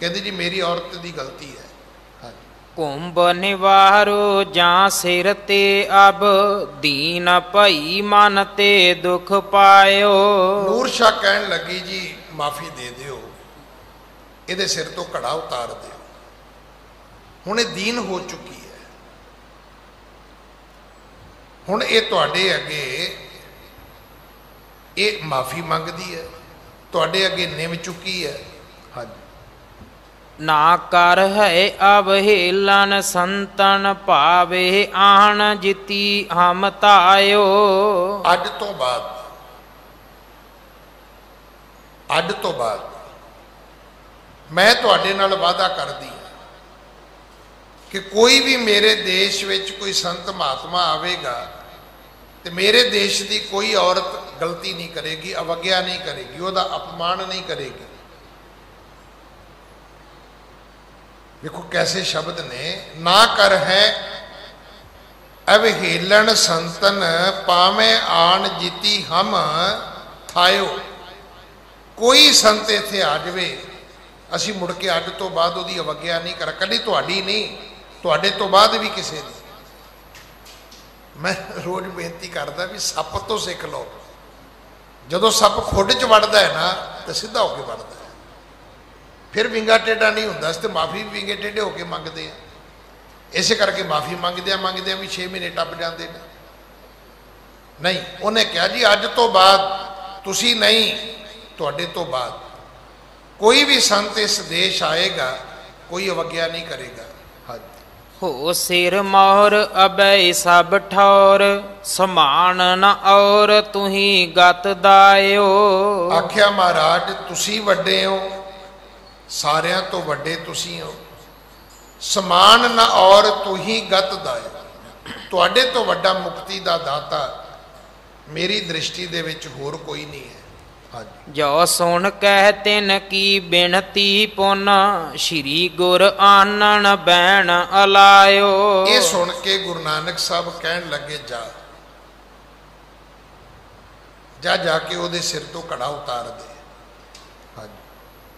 Speaker 2: ਕਹਿੰਦੀ ਜੀ ਮੇਰੀ ਔਰਤ ਦੀ ਗਲਤੀ ਹੈ।
Speaker 1: ਕੁੰਭ ਨਿਵਾਰੋ ਜਾਂ ਸਿਰ ਤੇ ਅਬ ਦੀਨ ਭਈ ਮਨ ਤੇ ਦੁਖ ਪਾਇਓ।
Speaker 2: ਨੂਰ ਸ਼ਾਹ ਕਹਿਣ ਲੱਗੀ ਜੀ ਮਾਫੀ ਦੇ ਦਿਓ, ਇਹਦੇ ਸਿਰ ਤੋਂ ਘੜਾ ਉਤਾਰ ਦਿਓ। ਹੁਣ ਇਹ ਦੀਨ ਹੋ ਚੁੱਕੀ ਹੈ। ਹੁਣ ਇਹ ਤੁਹਾਡੇ ਅੱਗੇ ਇਹ ਮਾਫੀ ਮੰਗਦੀ ਹੈ, ਤੁਹਾਡੇ ਅੱਗੇ ਨਿਮ ਚੁੱਕੀ ਹੈ। ਹਾਂਜੀ।
Speaker 1: ਨਾ ਕਰ ਹੈ ਅਵਹੇਲਨ ਸੰਤਨ ਭਾਵੇ ਆਣ ਜਿਤੀ ਹਮ ਤਾਇਓ।
Speaker 2: ਅੱਜ ਤੋਂ ਬਾਅਦ ਮੈਂ ਤੁਹਾਡੇ ਨਾਲ ਵਾਅਦਾ ਕਰਦੀ ਹਾਂ ਕਿ ਕੋਈ ਵੀ ਮੇਰੇ ਦੇਸ਼ ਵਿੱਚ ਕੋਈ ਸੰਤ ਮਹਾਤਮਾ ਆਵੇਗਾ ਤੇ ਮੇਰੇ ਦੇਸ਼ ਦੀ ਕੋਈ ਔਰਤ ਗਲਤੀ ਨਹੀਂ ਕਰੇਗੀ, ਅਵਗਿਆ ਨਹੀਂ ਕਰੇਗੀ, ਉਹਦਾ ਅਪਮਾਨ ਨਹੀਂ ਕਰੇਗੀ। देखो कैसे शब्द ने, ना कर है अवहेलन संतन पावे आन जीती हम थायो। कोई संत इत्थे आ जाए असी मुड़ के अज तो बाद उहदी अवग्या नहीं करा, कदी तुहाडी नहीं, तुहाडे तो बाद भी किसी ने। मैं रोज बेनती करदा भी सप तो सिख लो। जदों सप खुड च वड़दा है ना तो सीधा होके वड़दा, फिर विंगा टेढ़ा नहीं होंदा। तो माफ़ी भी विंगे टेढ़े होके मंगते हैं, इस करके माफ़ी मंगद्या भी 6 महीने टप जाते हैं। नहीं, उन्हें कहा जी अज तो बाद तुसी नहीं, तुहाडे तो बाद कोई भी संत इस देश आएगा कोई अवग्या नहीं करेगा। हाँ
Speaker 1: हो सिर मोर अबै सब ठौर समान न और तुही गत दायो।
Speaker 2: आख्या महाराज तुसी वड्डे हो, सारियां तो वड्डे तुसी हो, समान न और तुही गत दाए। तुहाडे तो वड्डा मुक्ति दा दाता मेरी दृष्टि दे विच होर कोई नहीं है। हाँ जी।
Speaker 1: जो सुन कह तिन की बिनती पुन श्री गुर आनन बैन अलायो।
Speaker 2: ये सुन के गुरु नानक साहब कहन लगे जा जाके ओदे सिर तो कड़ा उतार दे।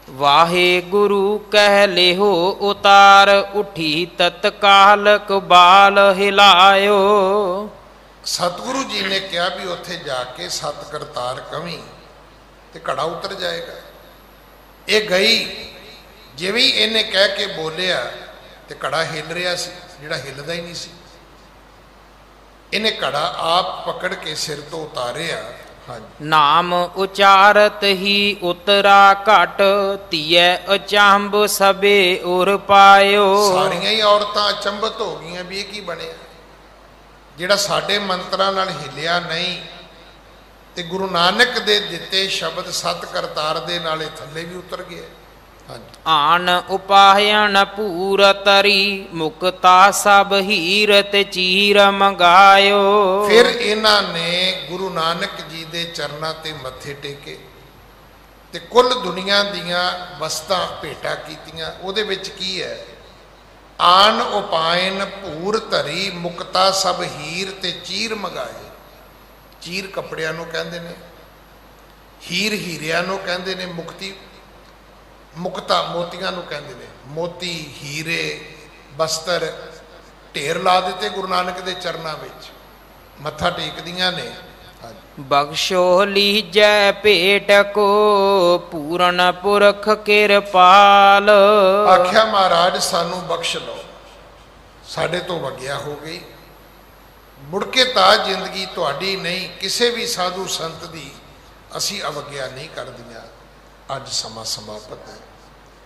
Speaker 1: वाहे गुरु कह लेहो उतार उठी तत्काल बाल हिलायो।
Speaker 2: सतगुरु जी ने कहा भी उत्थे जाके सत करतार कवी ते घड़ा उतर जाएगा। ये गई जिवें ही इन्हें कह के बोलिया ते घड़ा हिल रहा सी, जिहड़ा हिलदा ही नहीं सी। इन्हें घड़ा आप पकड़ के सिर तो उतारिया।
Speaker 1: नाम उचारत ही उतरा घट तिय अचंभ सबे उर पायो।
Speaker 2: सारियां ही औरतां अचंभत हो गई भी की बने, जिहड़ा साडे मंत्रां नाल हिलिया नहीं ते गुरु नानक दे दिते शब्द सत करतार दे नाले थल्ले भी उतर गए।
Speaker 1: आन उपायन पूर तरी मुक्ता सब हीरत चीर मंगायो।
Speaker 2: फिर इन्हां ने गुरु नानक जी दे चरना ते मत्थे टेके ते कुल दुनिया दियां वस्तां भेटा कीतियां। उहदे विच की है, आन उपायन पूर धरी मुक्ता सब हीर ते चीर मंगाए। चीर कपड़ियां नूं कहंदे ने, हीर हीरियां नूं कहंदे ने, मुक्ति मुक्ता मोतियां नूं कहंदे ने। मोती हीरे बस्तर ढेर ला दिते गुरु नानक दे चरनां विच, मत्था टेकदियां ने।
Speaker 1: बख्शो लीजै भेट को पूरन पुरख किरपाल।
Speaker 2: आख्या महाराज सानू बख्श लो, साडे तो वग्या हो गई, मुड़ के ताज जिंदगी तुहाडी नहीं, किसी भी साधु संत दी असी अवग्या नहीं कर दियां। अज समा समाप्त है,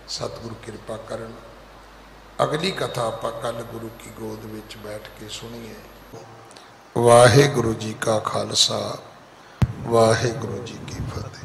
Speaker 2: सतगुरु कृपा करन। अगली कथा आपां कल गुरु की गोद विच बैठ के सुनीए। वाहिगुरु जी का खालसा, वाहिगुरु जी की फतेह।